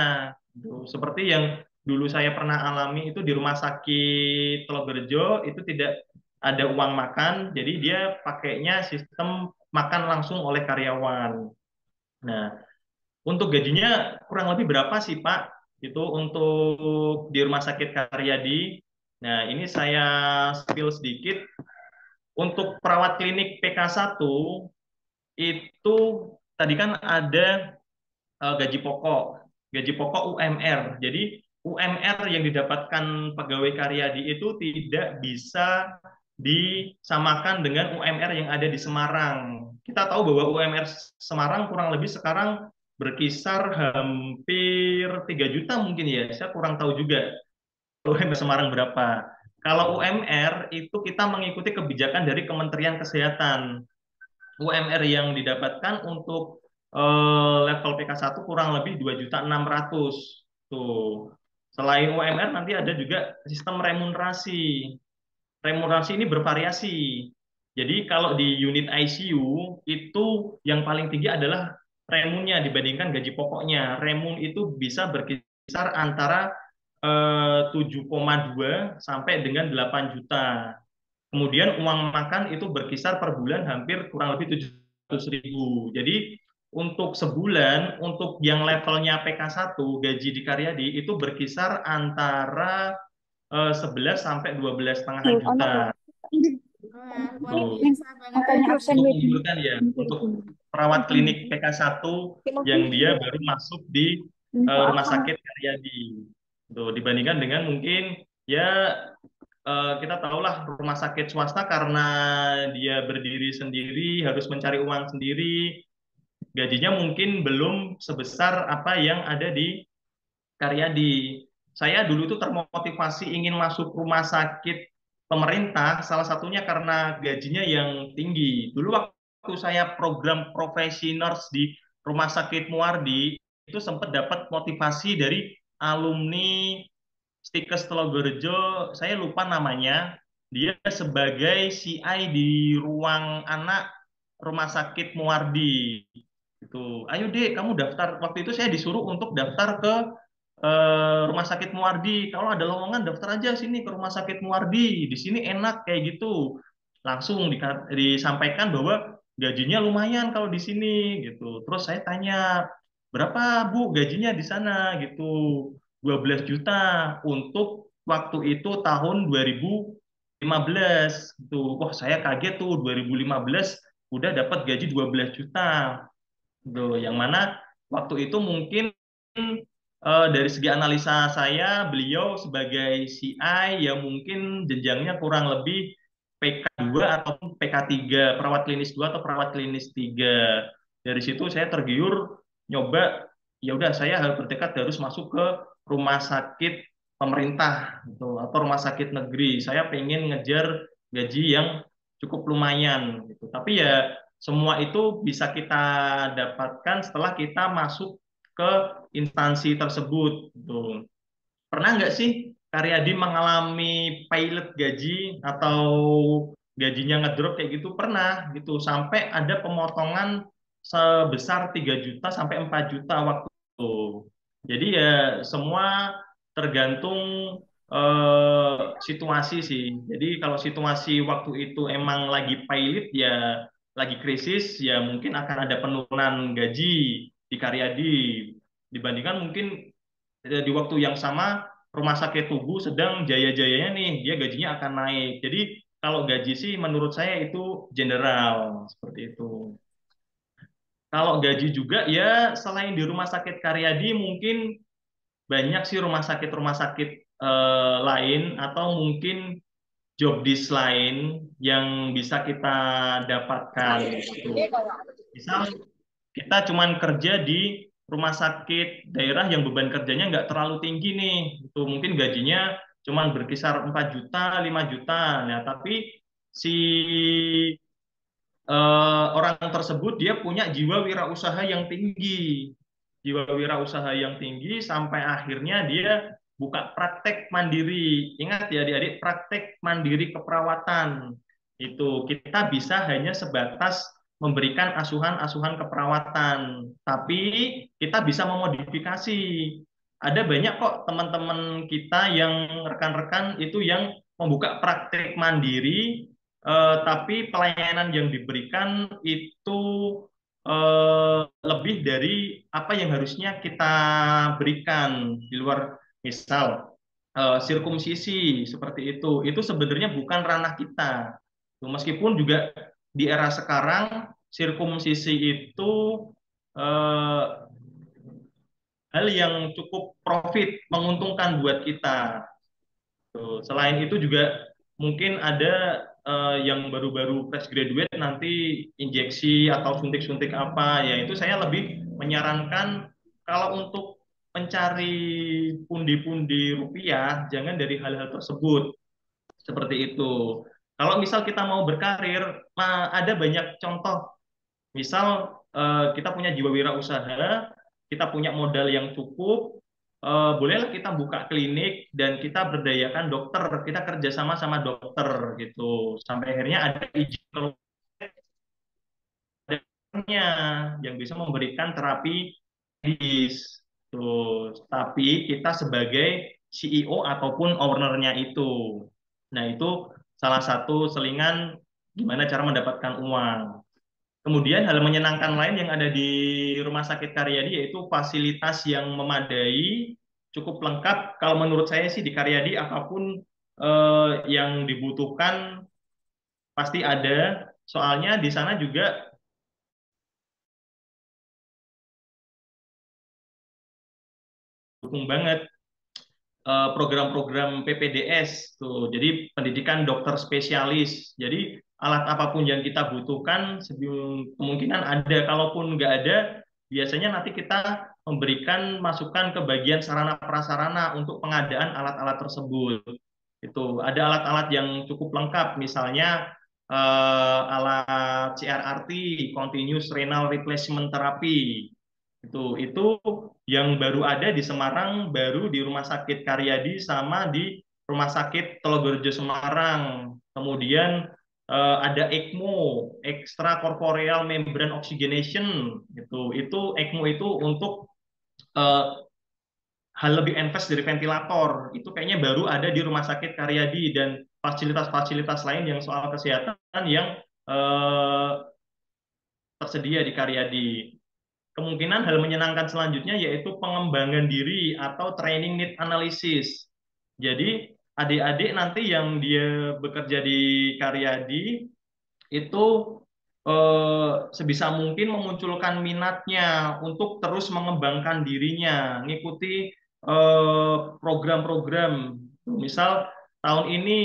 B: Tuh, seperti yang dulu saya pernah alami itu di rumah sakit Telogerjo, itu tidak ada uang makan, jadi dia pakainya sistem makan langsung oleh karyawan. Nah, untuk gajinya kurang lebih berapa sih Pak? Itu untuk di Rumah Sakit Karyadi. Nah, ini saya spill sedikit. Untuk perawat klinik PK1 itu tadi kan ada gaji pokok. Gaji pokok UMR. Jadi UMR yang didapatkan pegawai Karyadi itu tidak bisa disamakan dengan UMR yang ada di Semarang. Kita tahu bahwa UMR Semarang kurang lebih sekarang berkisar hampir 3 juta mungkin ya. Saya kurang tahu juga UMR Semarang berapa. Kalau UMR itu kita mengikuti kebijakan dari Kementerian Kesehatan. UMR yang didapatkan untuk level PK1 kurang lebih 2.600.000. Tuh. Selain UMR nanti ada juga sistem remunerasi. Remunerasi ini bervariasi. Jadi kalau di unit ICU itu yang paling tinggi adalah remunnya dibandingkan gaji pokoknya. Remun itu bisa berkisar antara 7,2 sampai dengan 8 juta. Kemudian uang makan itu berkisar per bulan hampir kurang lebih 700.000. Jadi untuk sebulan, untuk yang levelnya PK1, gaji di Karyadi itu berkisar antara 11 sampai 12,5 juta.
A: Wah, luar
B: Tuh.
A: biasa banget.
B: Untuk menunjukkan ya, untuk perawat klinik PK1 yang dia baru masuk di Rumah Sakit Karyadi. Tuh, dibandingkan dengan mungkin ya kita tahulah rumah sakit swasta karena dia berdiri sendiri, harus mencari uang sendiri, gajinya mungkin belum sebesar apa yang ada di Karyadi. Saya dulu tuh termotivasi ingin masuk rumah sakit pemerintah, salah satunya karena gajinya yang tinggi. Dulu waktu saya program profesi nurse di Rumah Sakit Muardi, itu sempat dapat motivasi dari alumni Stikes Telogorejo, saya lupa namanya. Dia sebagai CI di ruang anak Rumah Sakit Muardi. Itu, ayo deh, kamu daftar. Waktu itu saya disuruh untuk daftar ke Rumah Sakit Muardi. Kalau ada lowongan daftar aja sini ke Rumah Sakit Muardi. Di sini enak kayak gitu. Langsung disampaikan bahwa gajinya lumayan kalau di sini gitu. Terus saya tanya, berapa Bu gajinya di sana gitu. 12 juta untuk waktu itu tahun 2015 gitu. Wah, saya kaget tuh 2015 udah dapat gaji 12 juta. Tuh, yang mana waktu itu mungkin dari segi analisa saya, beliau sebagai CI ya mungkin jenjangnya kurang lebih PK2 atau PK3, perawat klinis 2 atau perawat klinis 3. Dari situ saya tergiur nyoba, ya udah saya harus bertekad harus masuk ke rumah sakit pemerintah gitu, atau rumah sakit negeri. Saya pengen ngejar gaji yang cukup lumayan gitu. Tapi ya semua itu bisa kita dapatkan setelah kita masuk ke instansi tersebut. Gitu. Pernah nggak sih Karyadi mengalami pilot gaji atau gajinya ngedrop kayak gitu? Pernah gitu, sampai ada pemotongan sebesar 3 juta sampai 4 juta waktu itu. Jadi ya semua tergantung situasi sih. Jadi kalau situasi waktu itu emang lagi pilot ya, lagi krisis ya mungkin akan ada penurunan gaji di Karyadi dibandingkan mungkin di waktu yang sama rumah sakit Tugu sedang jaya-jayanya nih, dia gajinya akan naik. Jadi kalau gaji sih menurut saya itu general seperti itu. Kalau gaji juga ya selain di rumah sakit Karyadi mungkin banyak sih rumah sakit lain atau mungkin job desk lain yang bisa kita dapatkan gitu. Misal kita cuman kerja di rumah sakit daerah yang beban kerjanya nggak terlalu tinggi nih, itu mungkin gajinya cuman berkisar 4 juta, 5 juta. Nah, tapi si orang tersebut dia punya jiwa wirausaha yang tinggi. Jiwa wirausaha yang tinggi sampai akhirnya dia buka praktek mandiri. Ingat ya adik-adik, praktek mandiri keperawatan. Itu kita bisa hanya sebatas memberikan asuhan-asuhan keperawatan, tapi kita bisa memodifikasi. Ada banyak kok teman-teman kita yang rekan-rekan itu yang membuka praktek mandiri, tapi pelayanan yang diberikan itu lebih dari apa yang harusnya kita berikan di luar. Misal sirkumsisi seperti itu sebenarnya bukan ranah kita. Meskipun juga di era sekarang sirkumsisi itu eh, hal yang cukup profit, menguntungkan buat kita. Tuh. Selain itu juga mungkin ada yang baru-baru fresh graduate nanti injeksi atau suntik-suntik apa ya, itu saya lebih menyarankan kalau untuk mencari pundi-pundi rupiah jangan dari hal-hal tersebut seperti itu. Kalau misal kita mau berkarir, ada banyak contoh. Misal kita punya jiwa wirausaha, kita punya modal yang cukup, bolehlah kita buka klinik dan kita berdayakan dokter, kita kerjasama sama dokter gitu, sampai akhirnya ada izin yang bisa memberikan terapi medis. Terus, tapi kita sebagai CEO ataupun ownernya itu. Nah, itu salah satu selingan gimana cara mendapatkan uang. Kemudian hal menyenangkan lain yang ada di Rumah Sakit Karyadi yaitu fasilitas yang memadai, cukup lengkap. Kalau menurut saya sih di Karyadi apapun yang dibutuhkan pasti ada. Soalnya di sana juga dukung banget program-program PPDS tuh. Jadi pendidikan dokter spesialis. Jadi alat apapun yang kita butuhkan kemungkinan ada. Kalaupun nggak ada, biasanya nanti kita memberikan masukan ke bagian sarana prasarana untuk pengadaan alat-alat tersebut. Itu ada alat-alat yang cukup lengkap, misalnya alat CRRT, Continuous Renal Replacement Therapy. Itu yang baru ada di Semarang, baru di Rumah Sakit Karyadi sama di Rumah Sakit Telogorejo Semarang. Kemudian ada ECMO, extracorporeal membrane oxygenation. Itu ECMO itu untuk hal lebih advance dari ventilator. Itu kayaknya baru ada di Rumah Sakit Karyadi dan fasilitas-fasilitas lain yang soal kesehatan yang tersedia di Karyadi. Kemungkinan hal menyenangkan selanjutnya yaitu pengembangan diri atau training need analysis. Jadi adik-adik nanti yang dia bekerja di Karyadi itu sebisa mungkin memunculkan minatnya untuk terus mengembangkan dirinya, mengikuti program-program. Misal tahun ini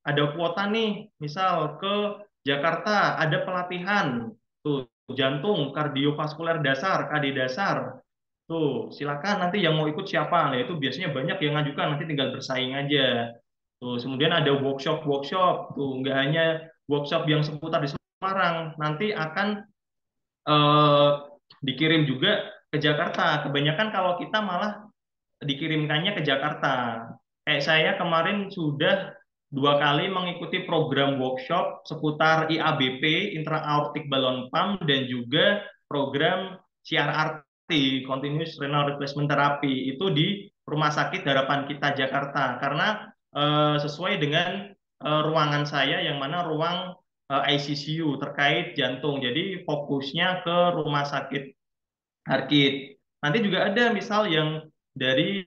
B: ada kuota nih, misal ke Jakarta ada pelatihan tuh jantung kardiovaskuler dasar, KD dasar. Tuh, silakan nanti yang mau ikut siapa. Nah, itu biasanya banyak yang ngajukan, nanti tinggal bersaing aja. Tuh, kemudian ada workshop-workshop, tuh nggak hanya workshop yang seputar di Semarang, nanti akan dikirim juga ke Jakarta. Kebanyakan kalau kita malah dikirimkannya ke Jakarta. Kayak saya kemarin sudah 2 kali mengikuti program workshop seputar IABP, intra-aortic balloon pump, dan juga program CRRT, Continuous Renal Replacement Therapy, itu di Rumah Sakit Harapan Kita Jakarta karena sesuai dengan ruangan saya yang mana ruang ICCU terkait jantung. Jadi fokusnya ke Rumah Sakit Harkit. Nanti juga ada misal yang dari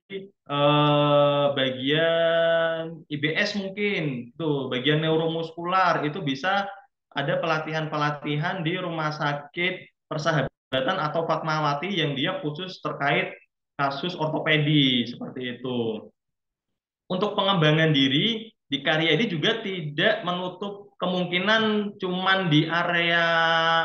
B: bagian IBS mungkin, tuh bagian neuromuskular itu bisa ada pelatihan-pelatihan di Rumah Sakit Persahabatan atau Fatmawati yang dia khusus terkait kasus ortopedi seperti itu. Untuk pengembangan diri di Karyadi juga tidak menutup kemungkinan cuman di area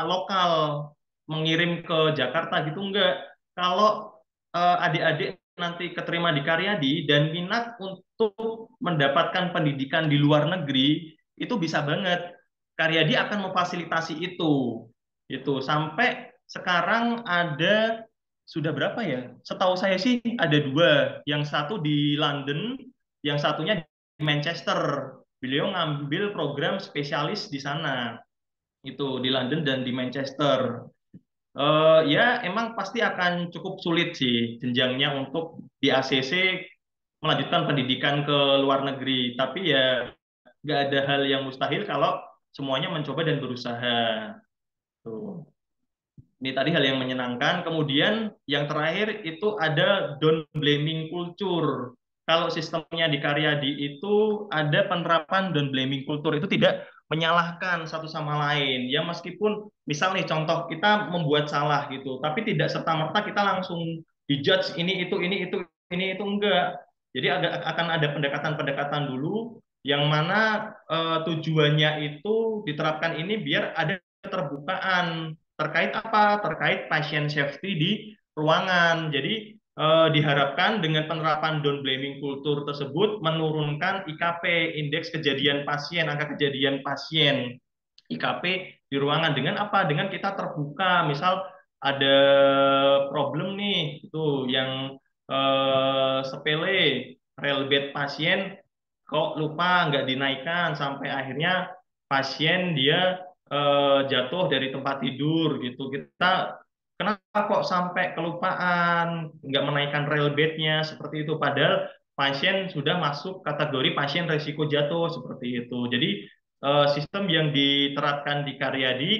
B: lokal mengirim ke Jakarta gitu enggak. Kalau adik-adik nanti keterima di Karyadi dan minat untuk mendapatkan pendidikan di luar negeri, itu bisa banget. Karyadi akan memfasilitasi itu. Itu sampai sekarang ada sudah berapa ya? Setahu saya sih ada dua. Yang satu di London, yang satunya di Manchester. Beliau ngambil program spesialis di sana. Itu di London dan di Manchester. Ya, emang pasti akan cukup sulit sih jenjangnya untuk di ACC melanjutkan pendidikan ke luar negeri. Tapi ya nggak ada hal yang mustahil kalau semuanya mencoba dan berusaha. Tuh. Ini tadi hal yang menyenangkan. Kemudian yang terakhir itu ada don't blaming culture. Kalau sistemnya di Karyadi itu ada penerapan don't blaming culture. Itu tidak menyalahkan satu sama lain. Ya meskipun misal nih contoh kita membuat salah gitu, tapi tidak serta-merta kita langsung dijudge ini itu enggak. Jadi akan ada pendekatan-pendekatan dulu yang mana tujuannya itu diterapkan ini biar ada keterbukaan terkait apa? Terkait patient safety di ruangan. Jadi diharapkan dengan penerapan don't blaming culture tersebut menurunkan IKP, indeks kejadian pasien, angka kejadian pasien IKP di ruangan dengan apa? Dengan kita terbuka, misal ada problem nih itu yang sepele, rel bed pasien kok lupa nggak dinaikkan sampai akhirnya pasien dia jatuh dari tempat tidur gitu. Kita kenapa kok sampai kelupaan nggak menaikkan rel bednya seperti itu padahal pasien sudah masuk kategori pasien risiko jatuh seperti itu. Jadi sistem yang diterapkan di Karyadi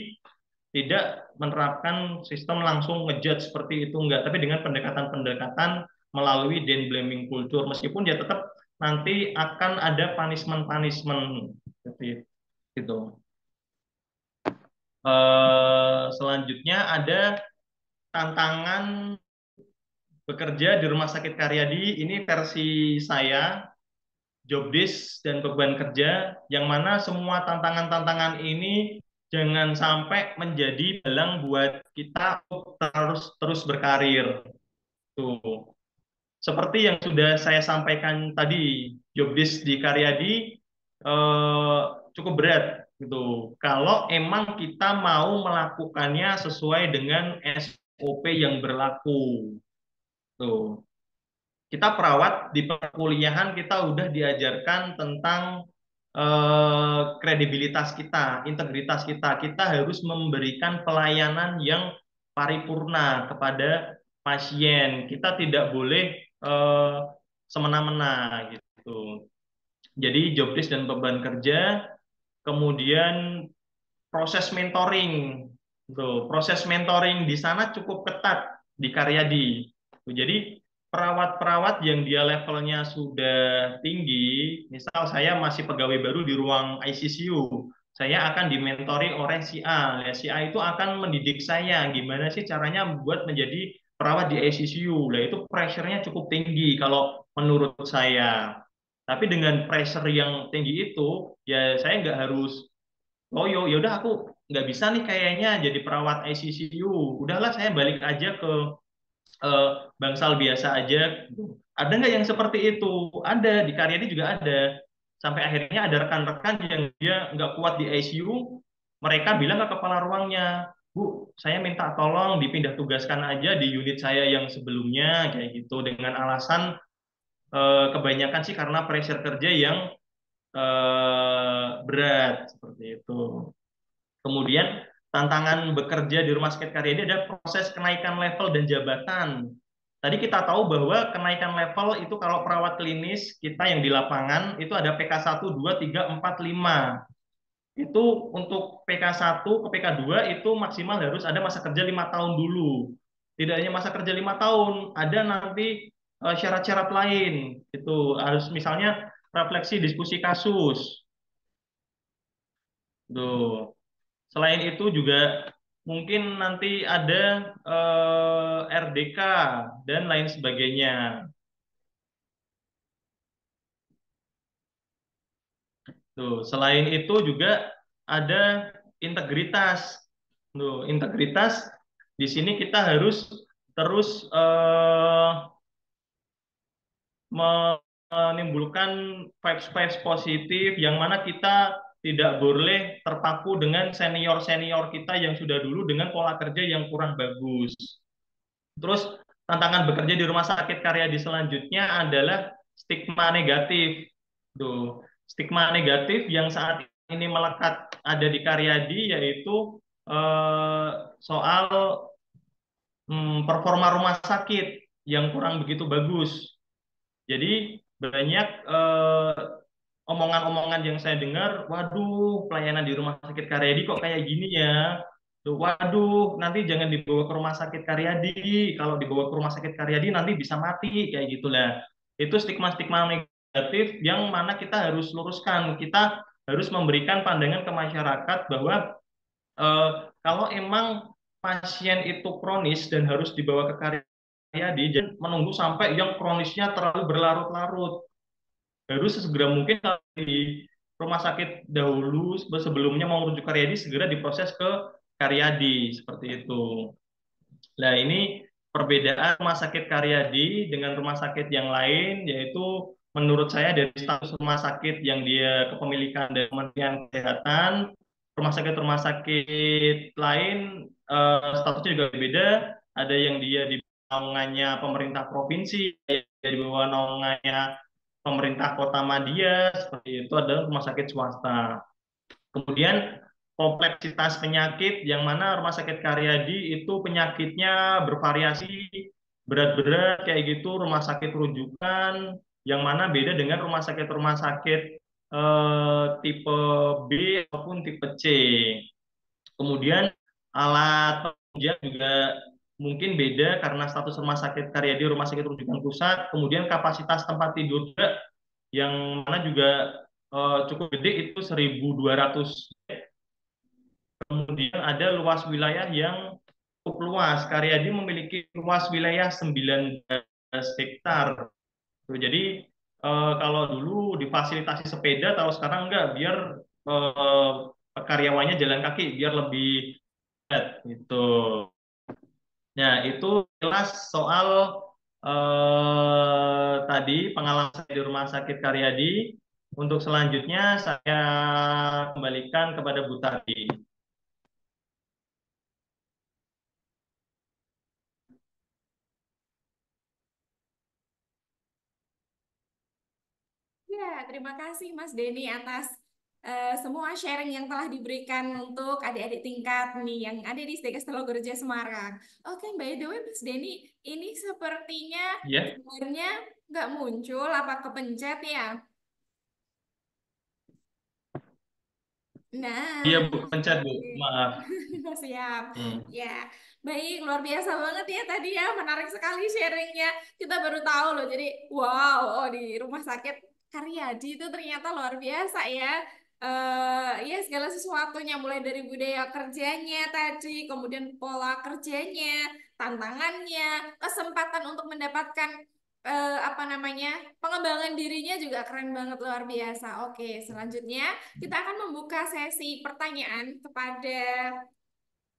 B: tidak menerapkan sistem langsung ngejudge seperti itu enggak, tapi dengan pendekatan-pendekatan melalui dan blaming culture meskipun dia tetap nanti akan ada punishment-punishment seperti itu. Selanjutnya ada tantangan bekerja di Rumah Sakit Karyadi. Ini versi saya, job desk dan beban kerja, yang mana semua tantangan-tantangan ini jangan sampai menjadi halang buat kita untuk terus berkarir. Tuh. Seperti yang sudah saya sampaikan tadi, job desk di Karyadi cukup berat gitu. Kalau emang kita mau melakukannya sesuai dengan SOP yang berlaku. Tuh. Kita perawat di perkuliahan kita udah diajarkan tentang kredibilitas kita, integritas kita. Kita harus memberikan pelayanan yang paripurna kepada pasien. Kita tidak boleh semena-mena gitu. Jadi job desk dan beban kerja, kemudian proses mentoring. Tuh, proses mentoring di sana cukup ketat di Karyadi. Jadi perawat-perawat yang dia levelnya sudah tinggi, misal saya masih pegawai baru di ruang ICCU, saya akan dimentori oleh si A. Ya, si A itu akan mendidik saya gimana sih caranya buat menjadi perawat di ICCU. Nah, itu pressure-nya cukup tinggi kalau menurut saya. Tapi dengan pressure yang tinggi itu, ya saya nggak harus oh ya udah aku nggak bisa nih kayaknya jadi perawat ICCU. Udahlah saya balik aja ke bangsal biasa aja. Ada nggak yang seperti itu? Ada di Karyadi juga ada. Sampai akhirnya ada rekan-rekan yang dia nggak kuat di ICU, mereka bilang ke kepala ruangnya, Bu, saya minta tolong dipindah tugaskan aja di unit saya yang sebelumnya kayak gitu dengan alasan kebanyakan sih karena pressure kerja yang berat seperti itu. Kemudian tantangan bekerja di Rumah Sakit Karyadi ada proses kenaikan level dan jabatan. Tadi kita tahu bahwa kenaikan level itu kalau perawat klinis kita yang di lapangan itu ada PK 1, 2, 3, 4, 5. Itu untuk PK 1 ke PK 2 itu maksimal harus ada masa kerja 5 tahun dulu. Tidak hanya masa kerja 5 tahun, ada nanti syarat-syarat lain. Itu harus misalnya refleksi diskusi kasus. Tuh. Selain itu juga mungkin nanti ada RDK dan lain sebagainya. Tuh, selain itu juga ada integritas. Tuh, integritas di sini kita harus terus menimbulkan vibes-vibes positif yang mana kita tidak boleh terpaku dengan senior-senior kita yang sudah dulu dengan pola kerja yang kurang bagus. Terus tantangan bekerja di rumah sakit Karyadi selanjutnya adalah stigma negatif. Tuh, stigma negatif yang saat ini melekat ada di Karyadi yaitu soal performa rumah sakit yang kurang begitu bagus. Jadi banyak omongan-omongan yang saya dengar, waduh, pelayanan di rumah sakit Karyadi kok kayak gini ya. Tuh, waduh, nanti jangan dibawa ke rumah sakit Karyadi. Kalau dibawa ke rumah sakit Karyadi nanti bisa mati, kayak gitulah. Itu stigma-stigma negatif yang mana kita harus luruskan. Kita harus memberikan pandangan ke masyarakat bahwa eh, kalau emang pasien itu kronis dan harus dibawa ke Karyadi, jangan menunggu sampai yang kronisnya terlalu berlarut-larut. Harus sesegera mungkin di rumah sakit dahulu sebelumnya mau merujuk Karyadi segera diproses ke Karyadi seperti itu. Nah, ini perbedaan rumah sakit Karyadi dengan rumah sakit yang lain yaitu menurut saya dari status rumah sakit yang dia kepemilikan dari Kementerian Kesehatan, rumah sakit lain statusnya juga berbeda. Ada yang dia di naungannya pemerintah provinsi, ada di bawah naungannya pemerintah kota Madia, seperti itu adalah rumah sakit swasta. Kemudian kompleksitas penyakit yang mana rumah sakit Karyadi itu penyakitnya bervariasi berat-berat kayak gitu, rumah sakit rujukan yang mana beda dengan rumah sakit tipe B ataupun tipe C. Kemudian alat penunjang juga mungkin beda karena status rumah sakit Karyadi rumah sakit rujukan pusat, kemudian kapasitas tempat tidur juga yang mana juga cukup gede itu 1.200. Kemudian ada luas wilayah yang cukup luas. Karyadi memiliki luas wilayah 19 hektar. Jadi kalau dulu difasilitasi sepeda, kalau sekarang enggak, biar eh, karyawannya jalan kaki, biar lebih dekat gitu. Nah, itu jelas soal tadi pengalaman saya di Rumah Sakit Karyadi. Untuk selanjutnya saya kembalikan kepada Bu Tati.
A: Ya, terima kasih Mas Denny atas semua sharing yang telah diberikan untuk adik-adik tingkat nih yang ada di STKS Telogorejo Semarang. Oke, by the way Mas Denny, ini sepertinya
B: Ya,
A: gambarnya nggak muncul, apa kepencet ya?
B: iya
A: Nah,
B: Bu, pencet Bu,
A: oke.
B: maaf.
A: Siap.
B: Hmm.
A: Ya, baik, luar biasa banget ya tadi ya, menarik sekali sharingnya. Kita baru tahu loh, jadi wow, oh di rumah sakit Karyadi itu ternyata luar biasa ya. Ya segala sesuatunya, mulai dari budaya kerjanya tadi, kemudian pola kerjanya, tantangannya, kesempatan untuk mendapatkan apa namanya pengembangan dirinya juga keren banget luar biasa. Oke, selanjutnya kita akan membuka sesi pertanyaan kepada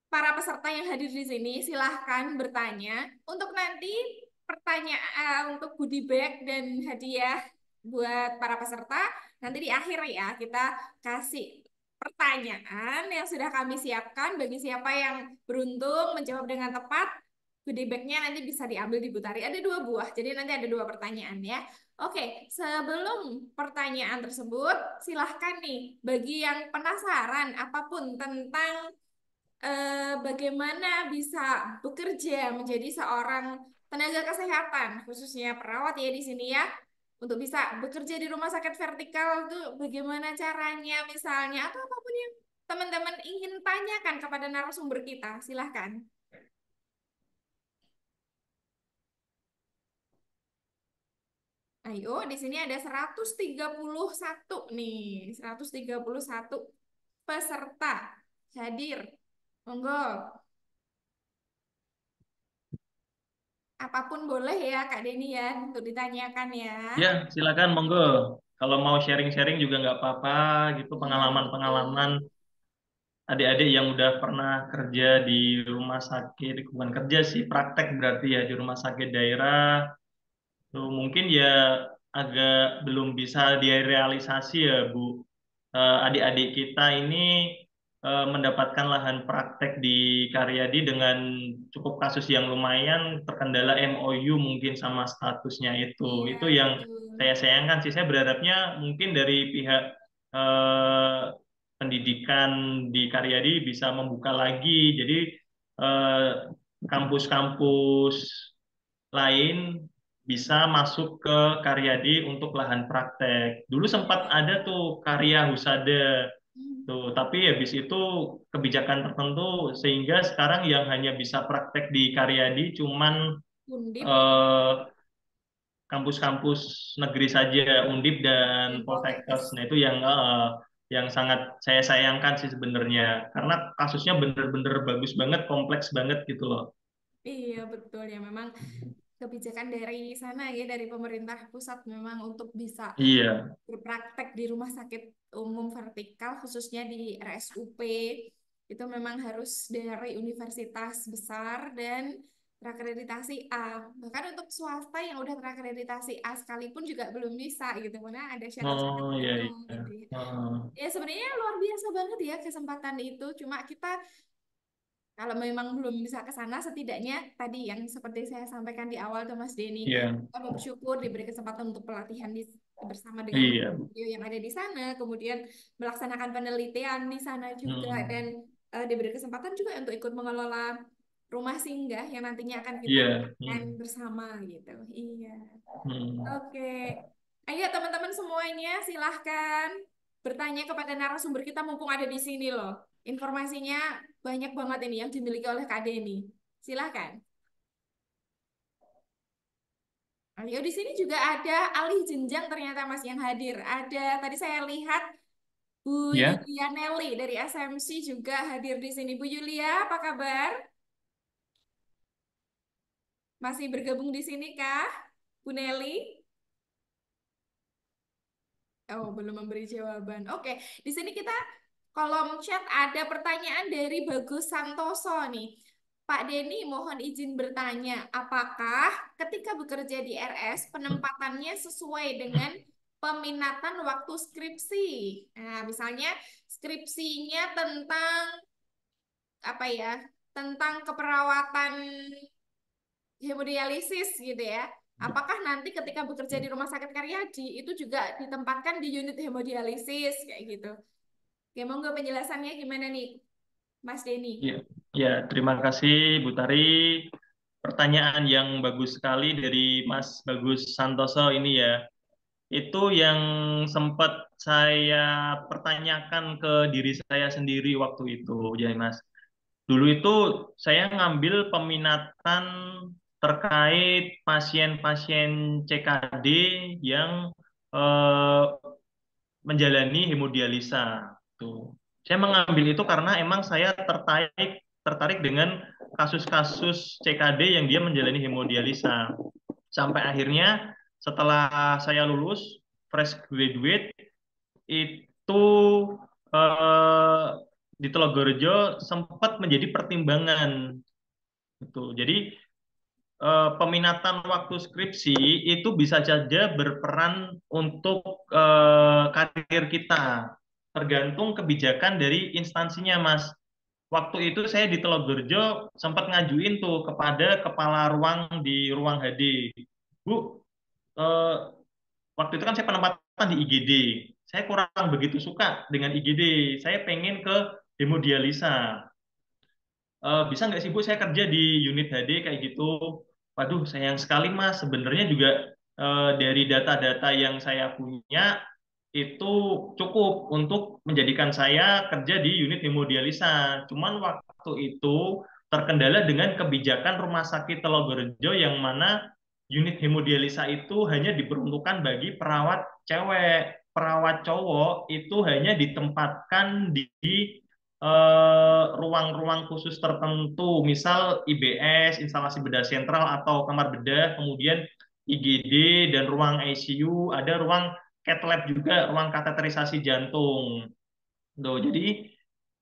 A: para peserta yang hadir di sini. Silahkan bertanya. Untuk nanti pertanyaan untuk goodie bag dan hadiah buat para peserta nanti di akhir ya kita kasih pertanyaan yang sudah kami siapkan bagi siapa yang beruntung menjawab dengan tepat. Goodie bag-nya nanti bisa diambil di Butari. Ada 2 buah, jadi nanti ada 2 pertanyaan ya. Oke, sebelum pertanyaan tersebut, silahkan nih bagi yang penasaran apapun tentang bagaimana bisa bekerja menjadi seorang tenaga kesehatan, khususnya perawat ya di sini ya, untuk bisa bekerja di rumah sakit vertikal itu bagaimana caranya misalnya, atau apapun yang teman-teman ingin tanyakan kepada narasumber kita, silahkan. Ayo, di sini ada 131 nih, 131 peserta hadir. Monggo, apapun boleh ya Kak Deni ya untuk ditanyakan ya.
B: Ya, silakan monggo. Kalau mau sharing-sharing juga nggak apa-apa gitu,
A: Iya,
B: pengalaman-pengalaman
A: betul.
B: adik-adik yang udah pernah kerja di rumah sakit, bukan kerja sih, praktek berarti ya di rumah sakit daerah. Tuh, mungkin ya agak belum bisa direalisasi ya, Bu. Adik-adik kita ini mendapatkan lahan praktek di Karyadi dengan cukup kasus yang lumayan terkendala MOU mungkin sama statusnya itu.
A: Iya,
B: Itu yang
A: betul.
B: saya sayangkan sih. Saya berharapnya mungkin dari pihak eh, pendidikan di Karyadi bisa membuka lagi. Jadi eh, kampus-kampus lain bisa masuk ke Karyadi untuk lahan praktek. Dulu sempat
A: Iya.
B: ada tuh karya husada
A: Hmm.
B: tuh, tapi habis itu kebijakan tertentu sehingga sekarang yang hanya bisa praktek di Karyadi cuman
A: Undip
B: eh, kampus-kampus negeri saja, Undip dan
A: dan
B: Poltekkes.
A: Poltekkes.
B: Nah, itu yang sangat saya sayangkan sih sebenarnya karena kasusnya bener-bener bagus banget, kompleks banget gitu loh.
A: Iya, betul ya. Memang kebijakan dari sana ya, dari pemerintah pusat memang untuk bisa
B: Iya,
A: berpraktek di rumah sakit umum vertikal, khususnya di RSUP, itu memang harus dari universitas besar dan terakreditasi A. Bahkan untuk swasta yang udah terakreditasi A sekalipun juga belum bisa gitu, karena ada syarat-syarat
B: oh iya,
A: itu
B: iya.
A: gitu ya.
B: Oh,
A: Ya sebenarnya luar biasa banget ya kesempatan itu. Cuma kita kalau memang belum bisa ke sana, setidaknya tadi yang seperti saya sampaikan di awal tuh Mas Denny,
B: iya,
A: kita bersyukur diberi kesempatan untuk pelatihan bersama dengan
B: iya.
A: beliau yang ada di sana, kemudian melaksanakan penelitian di sana juga, dan
B: Hmm.
A: diberi kesempatan juga untuk ikut mengelola rumah singgah yang nantinya akan kita
B: Iya.
A: gunakan bersama gitu. Iya.
B: Hmm.
A: Oke. Ayo teman-teman semuanya silahkan bertanya kepada narasumber kita mumpung ada di sini loh. Informasinya banyak banget ini yang dimiliki oleh Kak Deni. Silahkan. Ayo di sini juga ada alih jenjang ternyata Mas yang hadir. Ada tadi saya lihat Bu
B: Ya,
A: Yulia Nelly dari SMC juga hadir di sini. Bu Yulia, apa kabar? Masih bergabung di sini kah? Bu Nelly? Oh, belum memberi jawaban. Oke, di sini kita kolom chat ada pertanyaan dari Bagus Santoso nih. Pak Denny, mohon izin bertanya, apakah ketika bekerja di RS penempatannya sesuai dengan peminatan waktu skripsi? Nah, misalnya skripsinya tentang apa ya? Tentang keperawatan hemodialisis gitu ya. Apakah nanti ketika bekerja di Rumah Sakit Karyadi itu juga ditempatkan di unit hemodialisis kayak gitu? Oke, monggo penjelasannya gimana nih, Mas Denny?
B: ya, ya. Terima kasih, Bu Tari. Pertanyaan yang bagus sekali dari Mas Bagus Santoso ini ya. Itu yang sempat saya pertanyakan ke diri saya sendiri waktu itu, ya Mas. Dulu itu saya ngambil peminatan terkait pasien-pasien CKD yang eh, menjalani hemodialisa. Tuh. Saya mengambil itu karena emang saya tertarik tertarik dengan kasus-kasus CKD yang dia menjalani hemodialisa. Sampai akhirnya setelah saya lulus fresh graduate itu eh, di Telogorjo sempat menjadi pertimbangan. Gitu. Jadi peminatan waktu skripsi itu bisa saja berperan untuk karir kita, tergantung kebijakan dari instansinya, Mas. Waktu itu saya di Telogorjo sempat ngajuin tuh kepada kepala ruang di ruang HD. Bu, eh, waktu itu kan saya penempatan di IGD. Saya kurang begitu suka dengan IGD. Saya pengen ke hemodialisa. bisa nggak sih Bu saya kerja di unit HD kayak gitu. Waduh, sayang sekali Mas. Sebenarnya juga dari data-data yang saya punya itu cukup untuk menjadikan saya kerja di unit hemodialisa. Cuman waktu itu terkendala dengan kebijakan Rumah Sakit Telogorejo yang mana unit hemodialisa itu hanya diperuntukkan bagi perawat cewek. Perawat cowok itu hanya ditempatkan di ruang-ruang khusus tertentu, misal IBS, instalasi bedah sentral atau kamar bedah, kemudian IGD dan ruang ICU, ada ruang cath lab juga, ruang kateterisasi jantung. Tuh, jadi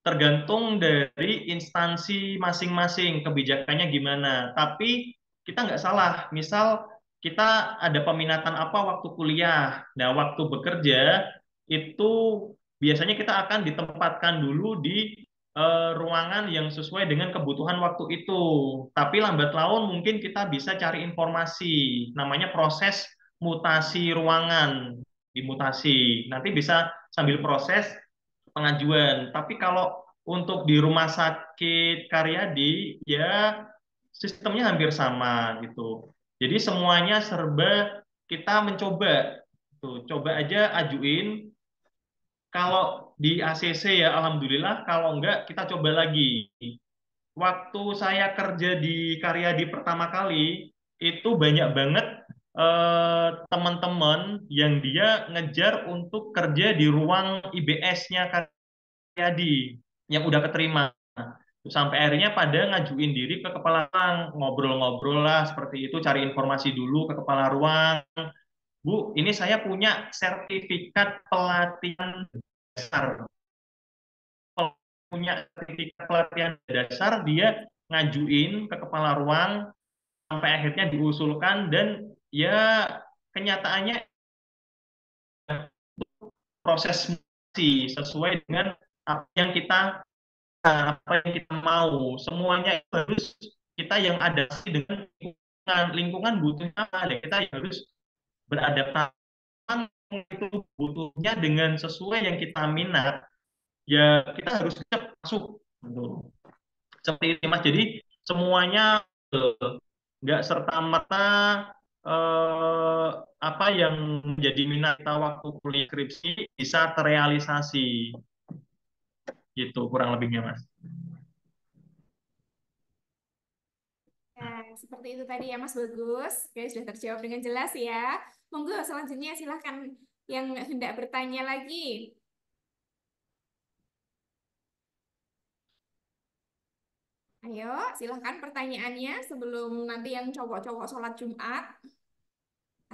B: tergantung dari instansi masing-masing kebijakannya gimana. Tapi kita nggak salah, misal kita ada peminatan apa waktu kuliah. Nah, waktu bekerja itu biasanya kita akan ditempatkan dulu di ruangan yang sesuai dengan kebutuhan waktu itu. Tapi lambat laun mungkin kita bisa cari informasi, namanya proses mutasi ruangan, dimutasi. Nanti bisa sambil proses pengajuan. Tapi kalau untuk di Rumah Sakit Karyadi, ya sistemnya hampir sama gitu. Jadi semuanya serba kita mencoba. Tuh, coba aja ajuin. Kalau di ACC ya Alhamdulillah, kalau enggak kita coba lagi. Waktu saya kerja di Karyadi pertama kali, itu banyak banget teman-teman yang dia ngejar untuk kerja di ruang IBS-nya Karyadi yang udah keterima. Sampai akhirnya pada ngajuin diri ke kepala ruang, ngobrol-ngobrol lah seperti itu, cari informasi dulu ke kepala ruang. Bu, ini saya punya sertifikat pelatihan dasar. Kalau punya sertifikat pelatihan dasar, dia ngajuin ke kepala ruang sampai akhirnya diusulkan dan ya kenyataannya proses masih sesuai dengan apa yang kita mau. Semuanya itu harus kita yang adaptasi dengan lingkungan butuhnya apa, dan kita yang harus beradaptasi itu butuhnya dengan sesuai yang kita minat, ya kita harus cepat masuk gitu. Seperti itu Mas. Jadi semuanya nggak serta merta apa yang menjadi minat kita waktu kuliah skripsi bisa terrealisasi gitu kurang lebihnya Mas.
A: Nah, seperti itu tadi ya Mas Bagus. Oke, sudah terjawab dengan jelas ya. Monggo selanjutnya silahkan yang hendak bertanya lagi. Ayo, silahkan pertanyaannya sebelum nanti yang cowok-cowok sholat Jumat.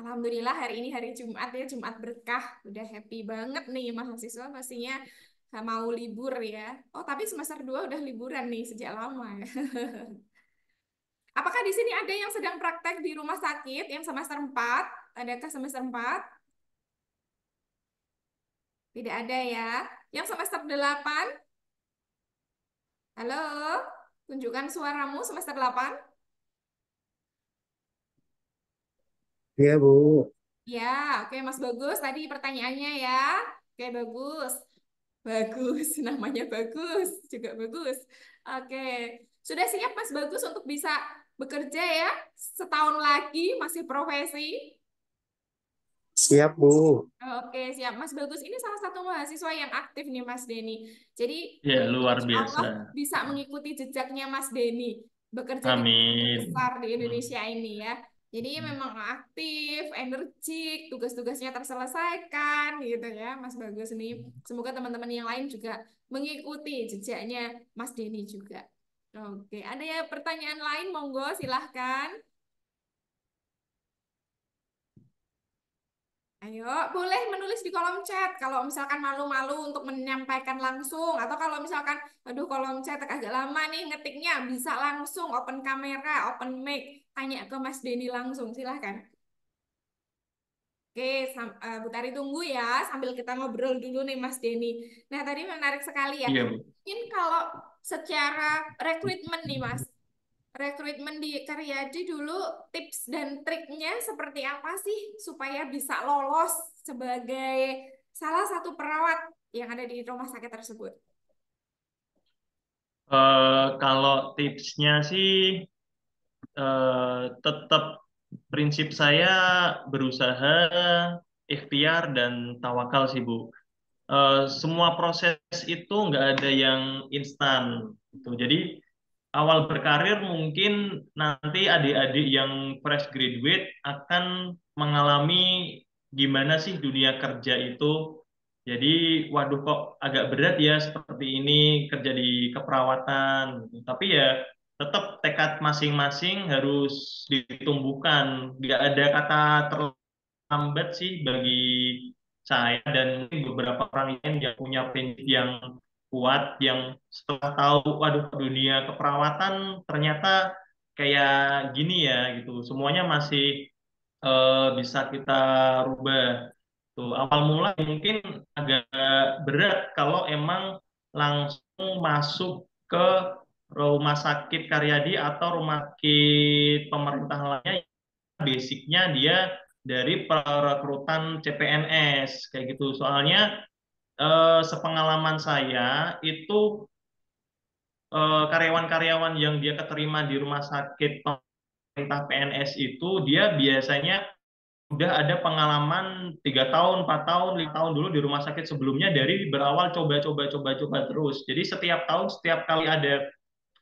A: Alhamdulillah hari ini hari Jumat ya, Jumat berkah. Udah happy banget nih mahasiswa pastinya mau libur ya. Oh, tapi semester 2 udah liburan nih sejak lama ya. Apakah di sini ada yang sedang praktek di rumah sakit yang semester 4? Adakah semester 4? Tidak ada ya. Yang semester 8? Halo? Tunjukkan suaramu semester 8.
E: Iya, Bu.
A: Ya, oke Mas Bagus. Tadi pertanyaannya ya. Oke, bagus. Bagus, namanya bagus. Juga bagus. Oke. Sudah siap Mas Bagus untuk bisa bekerja ya? Setahun lagi masih profesi?
E: Siap, Bu.
A: Oke, siap. Mas Bagus ini salah satu mahasiswa yang aktif nih, Mas Denny. Jadi,
B: Ya, luar
A: insya
B: biasa.
A: Allah bisa mengikuti jejaknya Mas Denny. Bekerja di perusahaan
B: Amin.
A: besar di Indonesia ini ya. Jadi memang aktif, energik, tugas-tugasnya terselesaikan gitu ya, Mas Bagus ini. Semoga teman-teman yang lain juga mengikuti jejaknya Mas Denny juga. Oke, ada ya pertanyaan lain? Monggo, silahkan. Ayo, boleh menulis di kolom chat kalau misalkan malu-malu untuk menyampaikan langsung, atau kalau misalkan aduh kolom chat agak lama nih ngetiknya, bisa langsung open kamera, open mic, tanya ke Mas Denny langsung, silahkan. Oke, Bu Tari tunggu ya sambil kita ngobrol dulu nih Mas Denny. Nah, tadi menarik sekali ya.
B: Iya, Bu.
A: Mungkin kalau secara rekrutmen nih Mas, rekrutmen di Karyadi dulu tips dan triknya seperti apa sih supaya bisa lolos sebagai salah satu perawat yang ada di rumah sakit tersebut?
B: Kalau tipsnya sih tetap prinsip saya berusaha, ikhtiar dan tawakal sih Bu. Semua proses itu nggak ada yang instan gitu. Jadi awal berkarir mungkin nanti adik-adik yang fresh graduate akan mengalami gimana sih dunia kerja itu. Jadi, waduh kok agak berat ya seperti ini kerja di keperawatan, gitu. Tapi ya tetap tekad masing-masing harus ditumbuhkan. Nggak ada kata terlambat sih bagi saya dan mungkin beberapa orang lain yang punya prinsip yang kuat, yang setelah tahu, waduh dunia keperawatan ternyata kayak gini ya gitu. Semuanya masih bisa kita rubah. Tuh, awal mulai mungkin agak berat kalau emang langsung masuk ke rumah sakit Karyadi atau rumah sakit pemerintah lainnya, basicnya dia dari perekrutan CPNS kayak gitu. Soalnya sepengalaman saya itu karyawan-karyawan yang dia keterima di rumah sakit pemerintah PNS itu dia biasanya udah ada pengalaman 3 tahun, 4 tahun, 5 tahun dulu di rumah sakit sebelumnya dari berawal coba terus. Jadi setiap tahun, setiap kali ada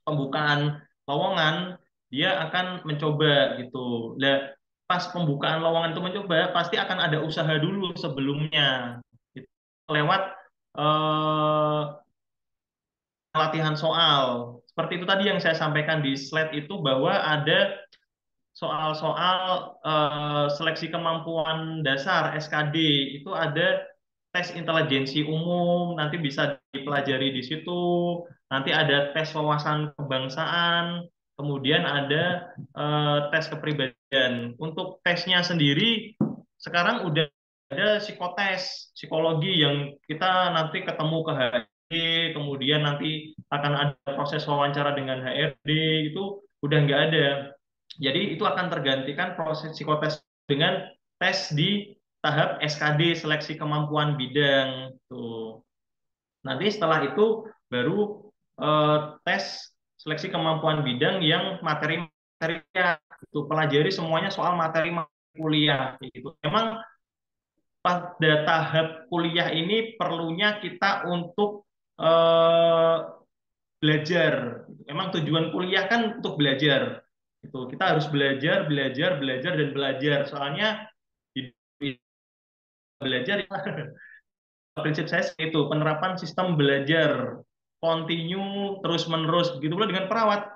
B: pembukaan lowongan, dia akan mencoba gitu. Nah, pas pembukaan lowongan itu mencoba, pasti akan ada usaha dulu sebelumnya. Gitu. Lewat eh, latihan soal. Seperti itu tadi yang saya sampaikan di slide itu bahwa ada soal-soal seleksi kemampuan dasar SKD itu ada tes intelijensi umum nanti bisa dipelajari di situ, nanti ada tes wawasan kebangsaan, kemudian ada tes kepribadian. Untuk tesnya sendiri sekarang udah ada psikotes psikologi yang kita nanti ketemu ke HRD, kemudian nanti akan ada proses wawancara dengan HRD, itu udah nggak ada. Jadi itu akan tergantikan proses psikotes dengan tes di tahap SKD, seleksi kemampuan bidang. Tuh. Nanti setelah itu baru tes seleksi kemampuan bidang yang materi-materinya itu pelajari semuanya soal materi kuliah gitu. Memang pada tahap kuliah ini perlunya kita untuk eh, belajar. Memang tujuan kuliah kan untuk belajar. Itu kita harus belajar, belajar, belajar dan belajar. Soalnya di belajar prinsip saya itu penerapan sistem belajar continue terus menerus. Begitu pula dengan perawat.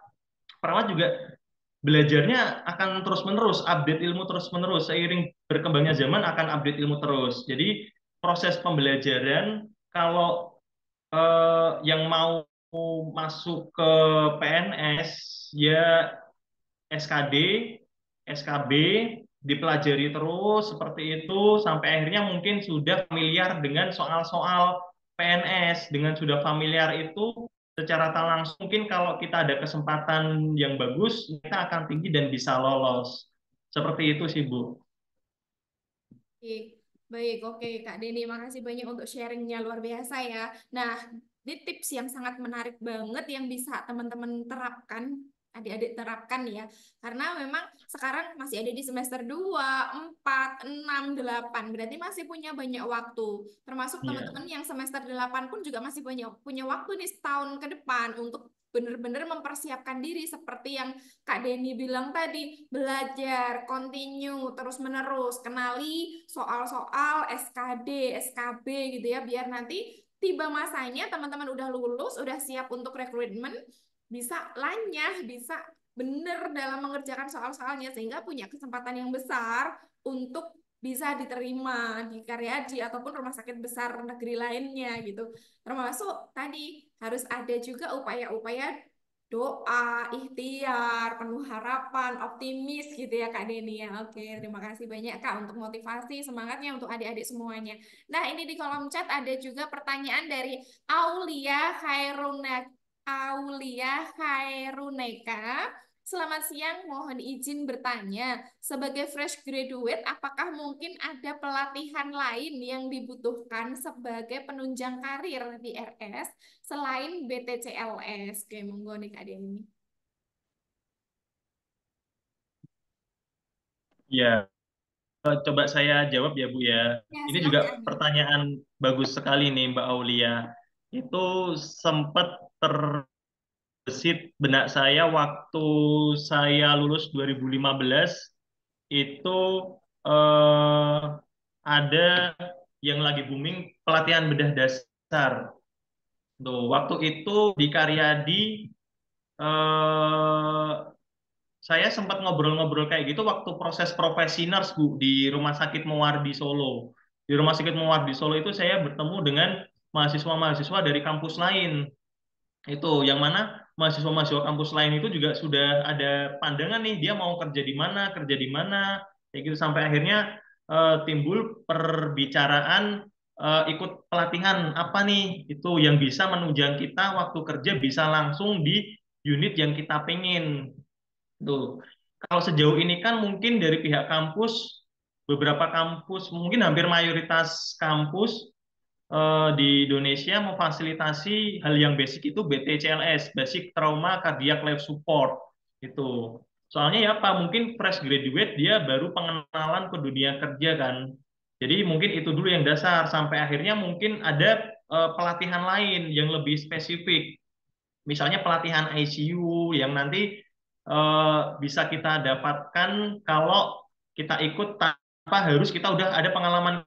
B: Perawat juga belajarnya akan terus menerus, update ilmu terus menerus. Seiring berkembangnya zaman akan update ilmu terus. Jadi proses pembelajaran kalau yang mau masuk ke PNS ya SKD, SKB dipelajari terus seperti itu sampai akhirnya mungkin sudah familiar dengan soal-soal PNS. Dengan sudah familiar itu secara tak langsung mungkin kalau kita ada kesempatan yang bagus kita akan tinggi dan bisa lolos. Seperti itu sih Bu.
A: Oke, baik, oke Kak Deni, makasih banyak untuk sharingnya luar biasa ya. Nah, ini tips yang sangat menarik banget yang bisa teman-teman terapkan, adik-adik terapkan ya. Karena memang sekarang masih ada di semester 2, 4, 6, 8. Berarti masih punya banyak waktu. Termasuk
B: Iya.
A: teman-teman yang semester 8 pun juga masih punya waktu nih setahun ke depan untuk benar-benar mempersiapkan diri seperti yang Kak Denny bilang tadi, belajar, continue, terus-menerus, kenali soal-soal SKD, SKB gitu ya, biar nanti tiba masanya teman-teman udah lulus, udah siap untuk rekrutmen, bisa lanyah, bisa benar dalam mengerjakan soal-soalnya, sehingga punya kesempatan yang besar untuk bisa diterima di Karyadi ataupun rumah sakit besar negeri lainnya gitu. Termasuk tadi harus ada juga upaya-upaya doa, ikhtiar, penuh harapan, optimis gitu ya Kak Deni ya. Oke, terima kasih banyak Kak untuk motivasi, semangatnya untuk adik-adik semuanya. Nah, ini di kolom chat ada juga pertanyaan dari Aulia Khairuneka. Selamat siang, mohon izin bertanya. Sebagai fresh graduate, apakah mungkin ada pelatihan lain yang dibutuhkan sebagai penunjang karir di RS selain BTCLS? Oke, monggo nih Kak Denny.
B: Ya, coba saya jawab ya Bu ya.
A: Ya,
B: Ini juga
A: silakan.
B: pertanyaan bagus sekali nih Mbak Aulia. Itu sempat terbesit benak saya waktu saya lulus 2015 itu eh, ada yang lagi booming pelatihan bedah dasar. Tuh, waktu itu di Karyadi eh, saya sempat ngobrol-ngobrol kayak gitu waktu proses profesi nurse Bu di Rumah Sakit Muwardi Solo. Di Rumah Sakit Muwardi Solo itu saya bertemu dengan mahasiswa-mahasiswa dari kampus lain. Itu yang mana mahasiswa-mahasiswa kampus lain itu juga sudah ada pandangan nih dia mau kerja di mana, kayak gitu sampai akhirnya timbul perbicaraan ikut pelatihan apa nih itu yang bisa menunjang kita waktu kerja bisa langsung di unit yang kita pengen. Tuh. Kalau sejauh ini kan mungkin dari pihak kampus, beberapa kampus, mungkin hampir mayoritas kampus di Indonesia memfasilitasi hal yang basic itu BTCLS, Basic Trauma Cardiac Life Support. Itu. Soalnya ya apa, mungkin fresh graduate dia baru pengenalan ke dunia kerja kan. Jadi mungkin itu dulu yang dasar, sampai akhirnya mungkin ada pelatihan lain yang lebih spesifik. Misalnya pelatihan ICU yang nanti bisa kita dapatkan kalau kita ikut tanpa harus kita udah ada pengalaman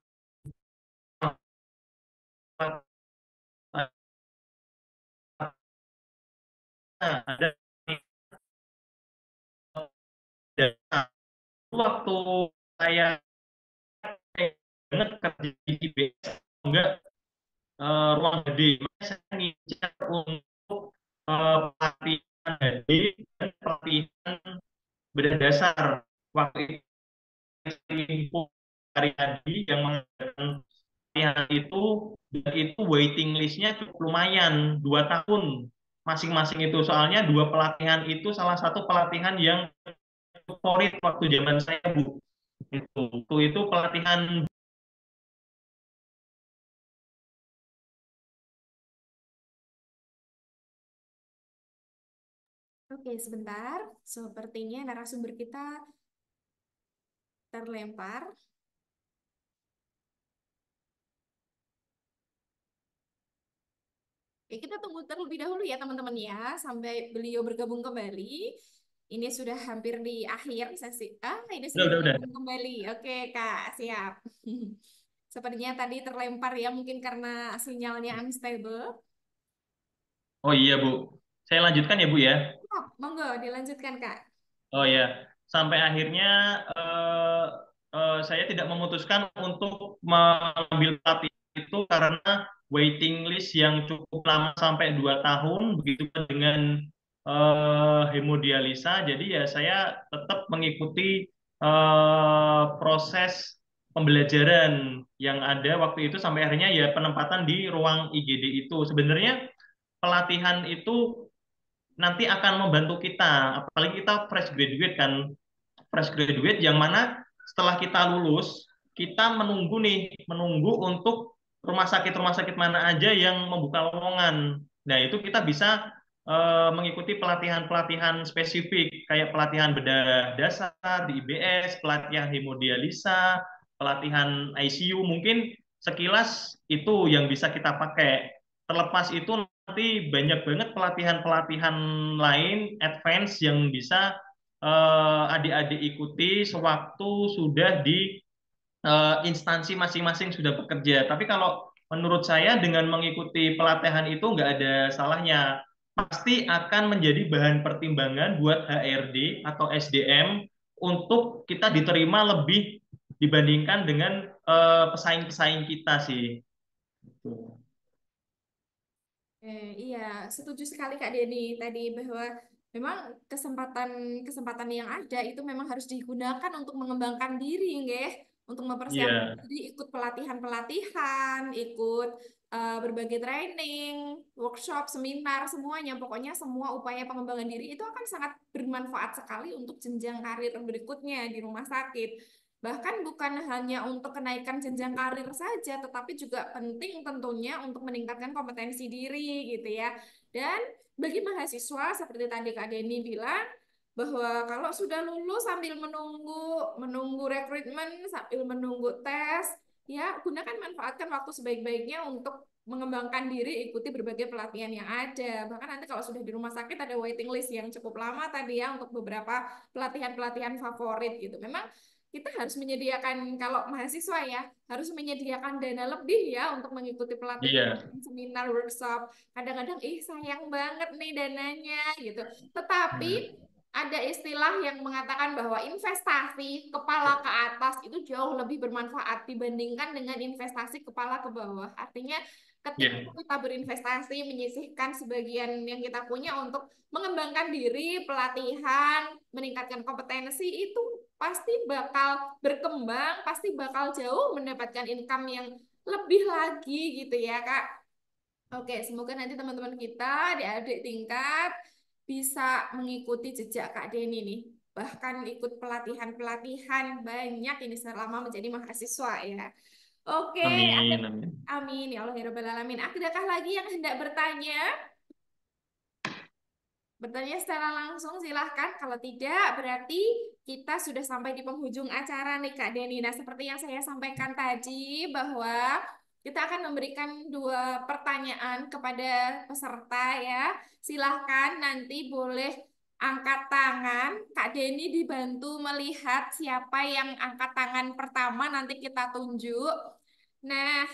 B: ada waktu saya banget kerja di IBS enggak ruang gede saya ngincar untuk pelatihan gede dan pelatihan bedah dasar waktu itu hari-hari yang mengadakan pelatihan itu dan itu waiting listnya cukup lumayan 2 tahun masing-masing itu soalnya dua pelatihan itu salah satu pelatihan yang favorit waktu zaman saya Bu itu pelatihan.
A: Oke, sebentar. Sepertinya narasumber kita terlempar. Oke, kita tunggu terlebih dahulu ya teman-teman ya, sampai beliau bergabung kembali. Ini sudah hampir di akhir sesi. Ini sudah
B: Udah.
A: bergabung kembali. Oke, Kak, siap. Sepertinya tadi terlempar ya, mungkin karena sinyalnya unstable.
B: Oh iya Bu, saya lanjutkan ya Bu ya.
A: Monggo, dilanjutkan, Kak.
B: Oh ya, sampai akhirnya saya tidak memutuskan untuk mengambil pelatihan itu karena waiting list yang cukup lama sampai 2 tahun, begitu dengan hemodialisa. Jadi ya saya tetap mengikuti proses pembelajaran yang ada waktu itu sampai akhirnya ya penempatan di ruang IGD itu. Sebenarnya pelatihan itu nanti akan membantu kita, apalagi kita fresh graduate kan, fresh graduate yang mana setelah kita lulus, kita menunggu untuk rumah sakit mana aja yang membuka lowongan. Nah, itu kita bisa mengikuti pelatihan-pelatihan spesifik, kayak pelatihan bedah dasar di IBS, pelatihan hemodialisa, pelatihan ICU, mungkin sekilas itu yang bisa kita pakai. Terlepas itu nanti banyak banget pelatihan-pelatihan lain advance yang bisa adik-adik ikuti sewaktu sudah di instansi masing-masing sudah bekerja. Tapi kalau menurut saya dengan mengikuti pelatihan itu nggak ada salahnya. Pasti akan menjadi bahan pertimbangan buat HRD atau SDM untuk kita diterima lebih dibandingkan dengan pesaing-pesaing kita sih.
A: Iya, setuju sekali Kak Denny tadi bahwa memang kesempatan-kesempatan yang ada itu memang harus digunakan untuk mengembangkan diri, nggih. untuk mempersiapkan
B: Iya,
A: diri, ikut pelatihan-pelatihan, ikut berbagai training, workshop, seminar, semuanya. Pokoknya semua upaya pengembangan diri itu akan sangat bermanfaat sekali untuk jenjang karir berikutnya di rumah sakit. Bahkan bukan hanya untuk kenaikan jenjang karir saja, tetapi juga penting tentunya untuk meningkatkan kompetensi diri gitu ya. Dan bagi mahasiswa seperti tadi Kak Deni bilang, bahwa kalau sudah lulus sambil menunggu rekrutmen, sambil menunggu tes, ya gunakan manfaatkan waktu sebaik-baiknya untuk mengembangkan diri, ikuti berbagai pelatihan yang ada. Bahkan nanti kalau sudah di rumah sakit ada waiting list yang cukup lama tadi ya untuk beberapa pelatihan-pelatihan favorit gitu. Memang kita harus menyediakan, kalau mahasiswa ya, harus menyediakan dana lebih ya untuk mengikuti pelatihan,
B: iya.
A: seminar, workshop. Kadang-kadang, sayang banget nih dananya gitu. Tetapi ada istilah yang mengatakan bahwa investasi kepala ke atas itu jauh lebih bermanfaat dibandingkan dengan investasi kepala ke bawah. Artinya ketika
B: Iya,
A: kita berinvestasi, menyisihkan sebagian yang kita punya untuk mengembangkan diri, pelatihan, meningkatkan kompetensi, itu pasti bakal berkembang, pasti bakal jauh mendapatkan income yang lebih lagi gitu ya, Kak. Oke, semoga nanti teman-teman kita, adik-adik tingkat, bisa mengikuti jejak Kak Deni nih. Bahkan ikut pelatihan-pelatihan banyak ini selama menjadi mahasiswa ya. Oke,
B: amin, amin.
A: amin ya Allah ya Rabbal Alamin. Adakah lagi yang hendak bertanya? Bertanya secara langsung silahkan. Kalau tidak, berarti kita sudah sampai di penghujung acara nih Kak Deni. Nah, seperti yang saya sampaikan tadi, bahwa kita akan memberikan 2 pertanyaan kepada peserta ya. Silahkan nanti boleh angkat tangan. Kak Deni dibantu melihat siapa yang angkat tangan pertama, nanti kita tunjuk. Nah,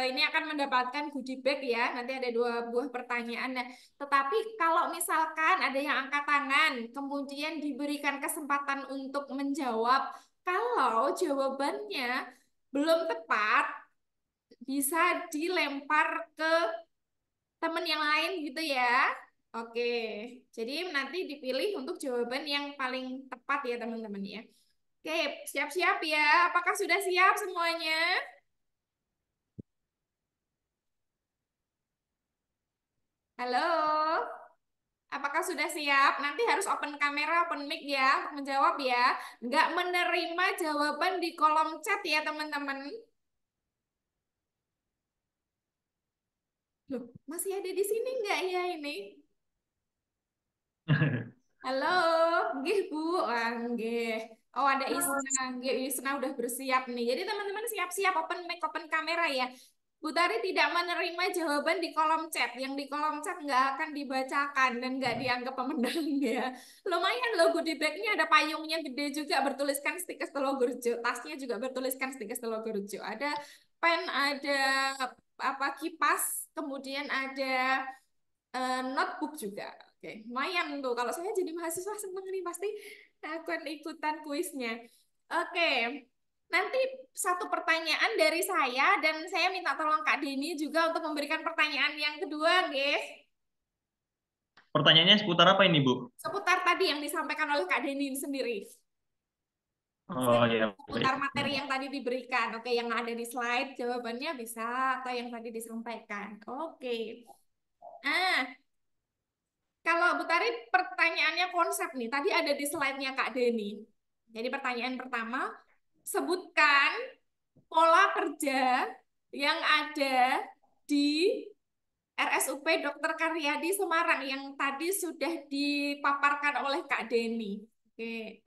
A: ini akan mendapatkan goodie bag ya. Nanti ada 2 buah pertanyaan. Nah, tetapi kalau misalkan ada yang angkat tangan, kemudian diberikan kesempatan untuk menjawab, kalau jawabannya belum tepat, bisa dilempar ke teman yang lain gitu ya. Oke, jadi nanti dipilih untuk jawaban yang paling tepat ya teman-teman ya. Oke, siap-siap ya. Apakah sudah siap semuanya? Halo? Apakah sudah siap? Nanti harus open kamera, open mic ya untuk menjawab ya. Nggak menerima jawaban di kolom chat ya teman-teman. Loh, masih ada di sini nggak ya ini? Halo, nggih Bu. Ah, nggih. Oh, ada Isna. Nggih, Isna udah bersiap nih. Jadi teman-teman siap-siap open mic, open kamera ya. Bu Tari tidak menerima jawaban di kolom chat. Yang di kolom chat nggak akan dibacakan dan nggak dianggap pemenang ya. Lumayan loh goodie bag-nya, ada payungnya gede juga bertuliskan Stikes Telogorjo. Tasnya juga bertuliskan Stikes Telogorjo. Ada pen, ada apa kipas, kemudian ada notebook juga. Oke, lumayan tuh. Kalau saya jadi mahasiswa seneng nih pasti akan ikutan kuisnya. Oke, nanti 1 pertanyaan dari saya dan saya minta tolong Kak Deni juga untuk memberikan pertanyaan yang kedua, nggih.
B: Pertanyaannya seputar apa ini, Bu?
A: Seputar tadi yang disampaikan oleh Kak Deni sendiri.
B: Oh ya, baik.
A: Seputar materi yang tadi diberikan. Oke, yang ada di slide jawabannya bisa atau yang tadi disampaikan. Oke. Ah, kalau Bu Tari pertanyaannya konsep nih. Tadi ada di slide-nya Kak Deni. Jadi pertanyaan pertama, sebutkan pola kerja yang ada di RSUP Dr. Karyadi Semarang yang tadi sudah dipaparkan oleh Kak Deni. Oke.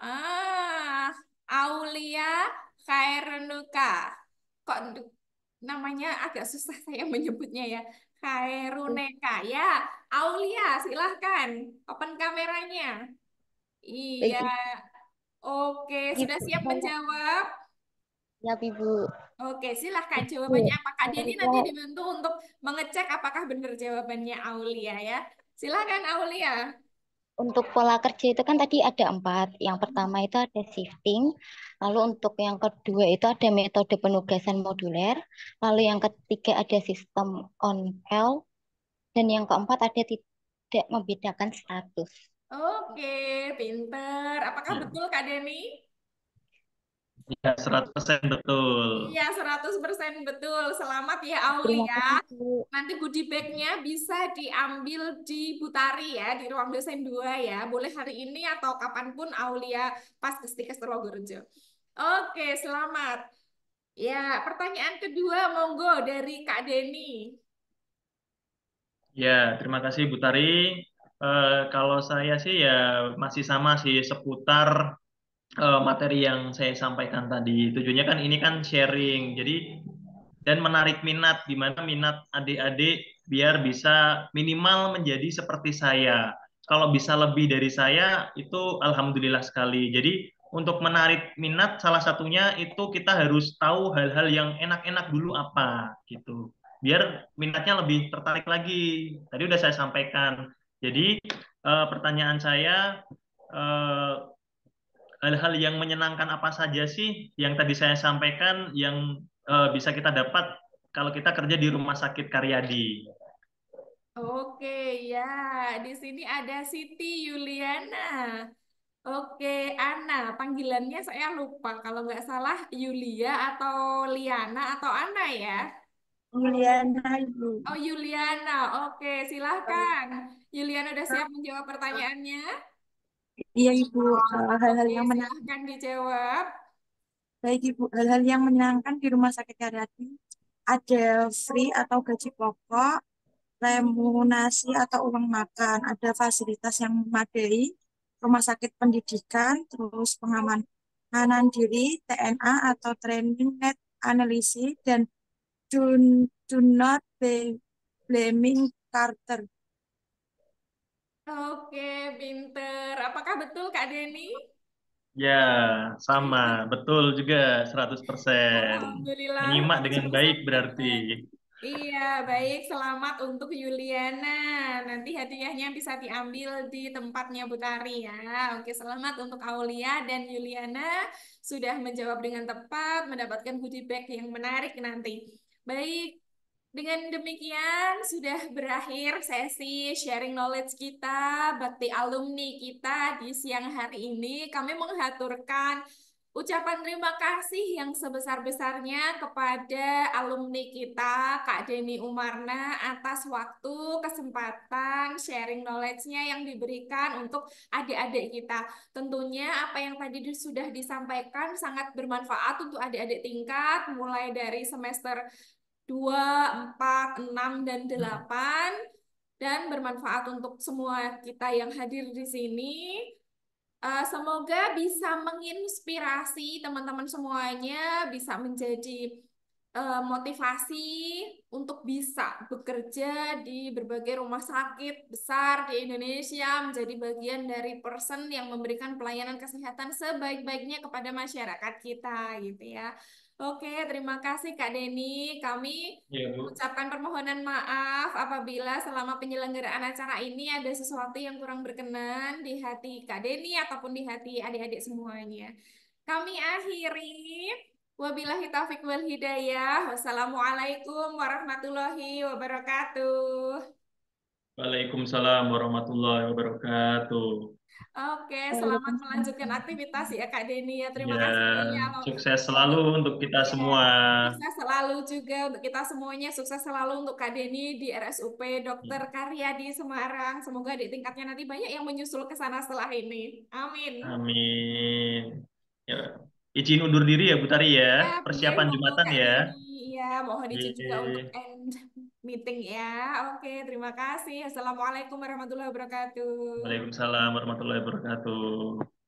A: Aulia Khairunuka. Kok namanya agak susah saya menyebutnya ya. Khairuneka. Ya, Aulia, silahkan. Open kameranya. Iya.
C: Baik,
A: Oke, sudah
C: Ibu.
A: siap menjawab?
C: Ya, Ibu.
A: Oke, silahkan.
C: Ibu,
A: Jawabannya apa? Kak Denny nanti
C: kalau
A: dibantu untuk mengecek apakah benar jawabannya Aulia ya. Silahkan Aulia.
C: untuk pola kerja itu kan tadi ada 4. Yang pertama itu ada shifting, lalu untuk yang kedua itu ada metode penugasan moduler, lalu yang ketiga ada sistem on-call, dan yang keempat ada tidak membedakan status.
A: Oke, pinter. Apakah
B: Ya.
A: betul Kak Denny?
B: Ya, 100% betul.
A: Iya, 100% betul. Selamat ya,
C: Terima
A: Aulia.
C: kasih, Bu.
A: Nanti goodie bag-nya bisa diambil di Butari ya, di ruang dosen 2 ya. Boleh hari ini atau kapanpun Aulia pas ke Stikes Purworejo. Oke, selamat. Ya, pertanyaan kedua, monggo dari Kak Deni.
B: Ya, terima kasih Bu Tari. Kalau saya sih ya masih sama sih seputar materi yang saya sampaikan tadi. Tujuannya kan ini kan sharing. Jadi dan menarik minat di mana minat adik-adik biar bisa minimal menjadi seperti saya. Kalau bisa lebih dari saya itu alhamdulillah sekali. Jadi untuk menarik minat salah satunya itu kita harus tahu hal-hal yang enak-enak dulu apa gitu. Biar minatnya lebih tertarik lagi. Tadi udah saya sampaikan. Jadi pertanyaan saya eh, hal-hal yang menyenangkan apa saja sih yang tadi saya sampaikan yang bisa kita dapat kalau kita kerja di Rumah Sakit Karyadi?
A: Oke, ya. Di sini ada Siti Yuliana. Oke, Ana. Panggilannya saya lupa. Kalau nggak salah Yulia atau Liana atau Ana ya.
F: Juliana Ibu.
A: Oh, Yuliana. Oke, silahkan. Yuliana udah siap menjawab pertanyaannya?
F: Iya Ibu, hal-hal
A: Oke,
F: yang
A: silahkan dijawab.
F: baik Ibu, hal-hal yang menyenangkan di Rumah Sakit Karyadi ada free atau gaji pokok, remunerasi atau uang makan, ada fasilitas yang memadai, rumah sakit pendidikan, terus pengamanan diri, TNA atau training net analisis, dan do, do not blaming Carter.
A: Oke, pinter. Apakah betul, Kak Deni?
B: Ya, sama, betul juga 100%.
A: Alhamdulillah,
B: Menyimak dengan baik berarti.
A: 100%. Iya, baik. Selamat untuk Yuliana. Nanti hadiahnya bisa diambil di tempatnya Butari ya. Oke, selamat untuk Aulia dan Yuliana sudah menjawab dengan tepat, mendapatkan goodie bag yang menarik nanti. Baik, dengan demikian sudah berakhir sesi sharing knowledge kita, bakti alumni kita di siang hari ini. Kami mengaturkan ucapan terima kasih yang sebesar-besarnya kepada alumni kita, Kak Deni Umarna, atas waktu, kesempatan, sharing knowledge-nya yang diberikan untuk adik-adik kita. Tentunya apa yang tadi sudah disampaikan sangat bermanfaat untuk adik-adik tingkat, mulai dari semester 2, 4, 6, dan 8, dan bermanfaat untuk semua kita yang hadir di sini. Semoga bisa menginspirasi teman-teman semuanya, bisa menjadi motivasi untuk bisa bekerja di berbagai rumah sakit besar di Indonesia, menjadi bagian dari person yang memberikan pelayanan kesehatan sebaik-baiknya kepada masyarakat kita, gitu ya. Oke, terima kasih Kak Deni. Kami
B: Ya, Bu.
A: ucapkan permohonan maaf apabila selama penyelenggaraan acara ini ada sesuatu yang kurang berkenan di hati Kak Deni ataupun di hati adik-adik semuanya. Kami akhiri. Wabillahi taufiq wal hidayah. Wassalamualaikum warahmatullahi wabarakatuh.
B: Waalaikumsalam warahmatullahi wabarakatuh.
A: Oke, selamat melanjutkan
F: Waalaikumsalam.
A: aktivitas ya Kak Deni ya. Terima
B: Ya,
A: kasih banyak loh.
B: sukses selalu untuk kita
A: Iya,
B: semua.
A: sukses selalu juga untuk kita semuanya. Sukses selalu untuk Kak Deni di RSUP Dokter Karya di Semarang. Semoga di tingkatnya nanti banyak yang menyusul ke sana setelah ini. Amin.
B: Amin. Ya, izin undur diri ya, Bu Tari ya.
A: Ya, biar
B: Persiapan
A: monggo
B: Jumatan
A: Kak
B: ya.
A: Deni. Ya, mohon izin juga untuk
B: Ye.
A: end meeting ya. Oke, terima kasih. Assalamualaikum warahmatullahi wabarakatuh.
B: Waalaikumsalam warahmatullahi wabarakatuh.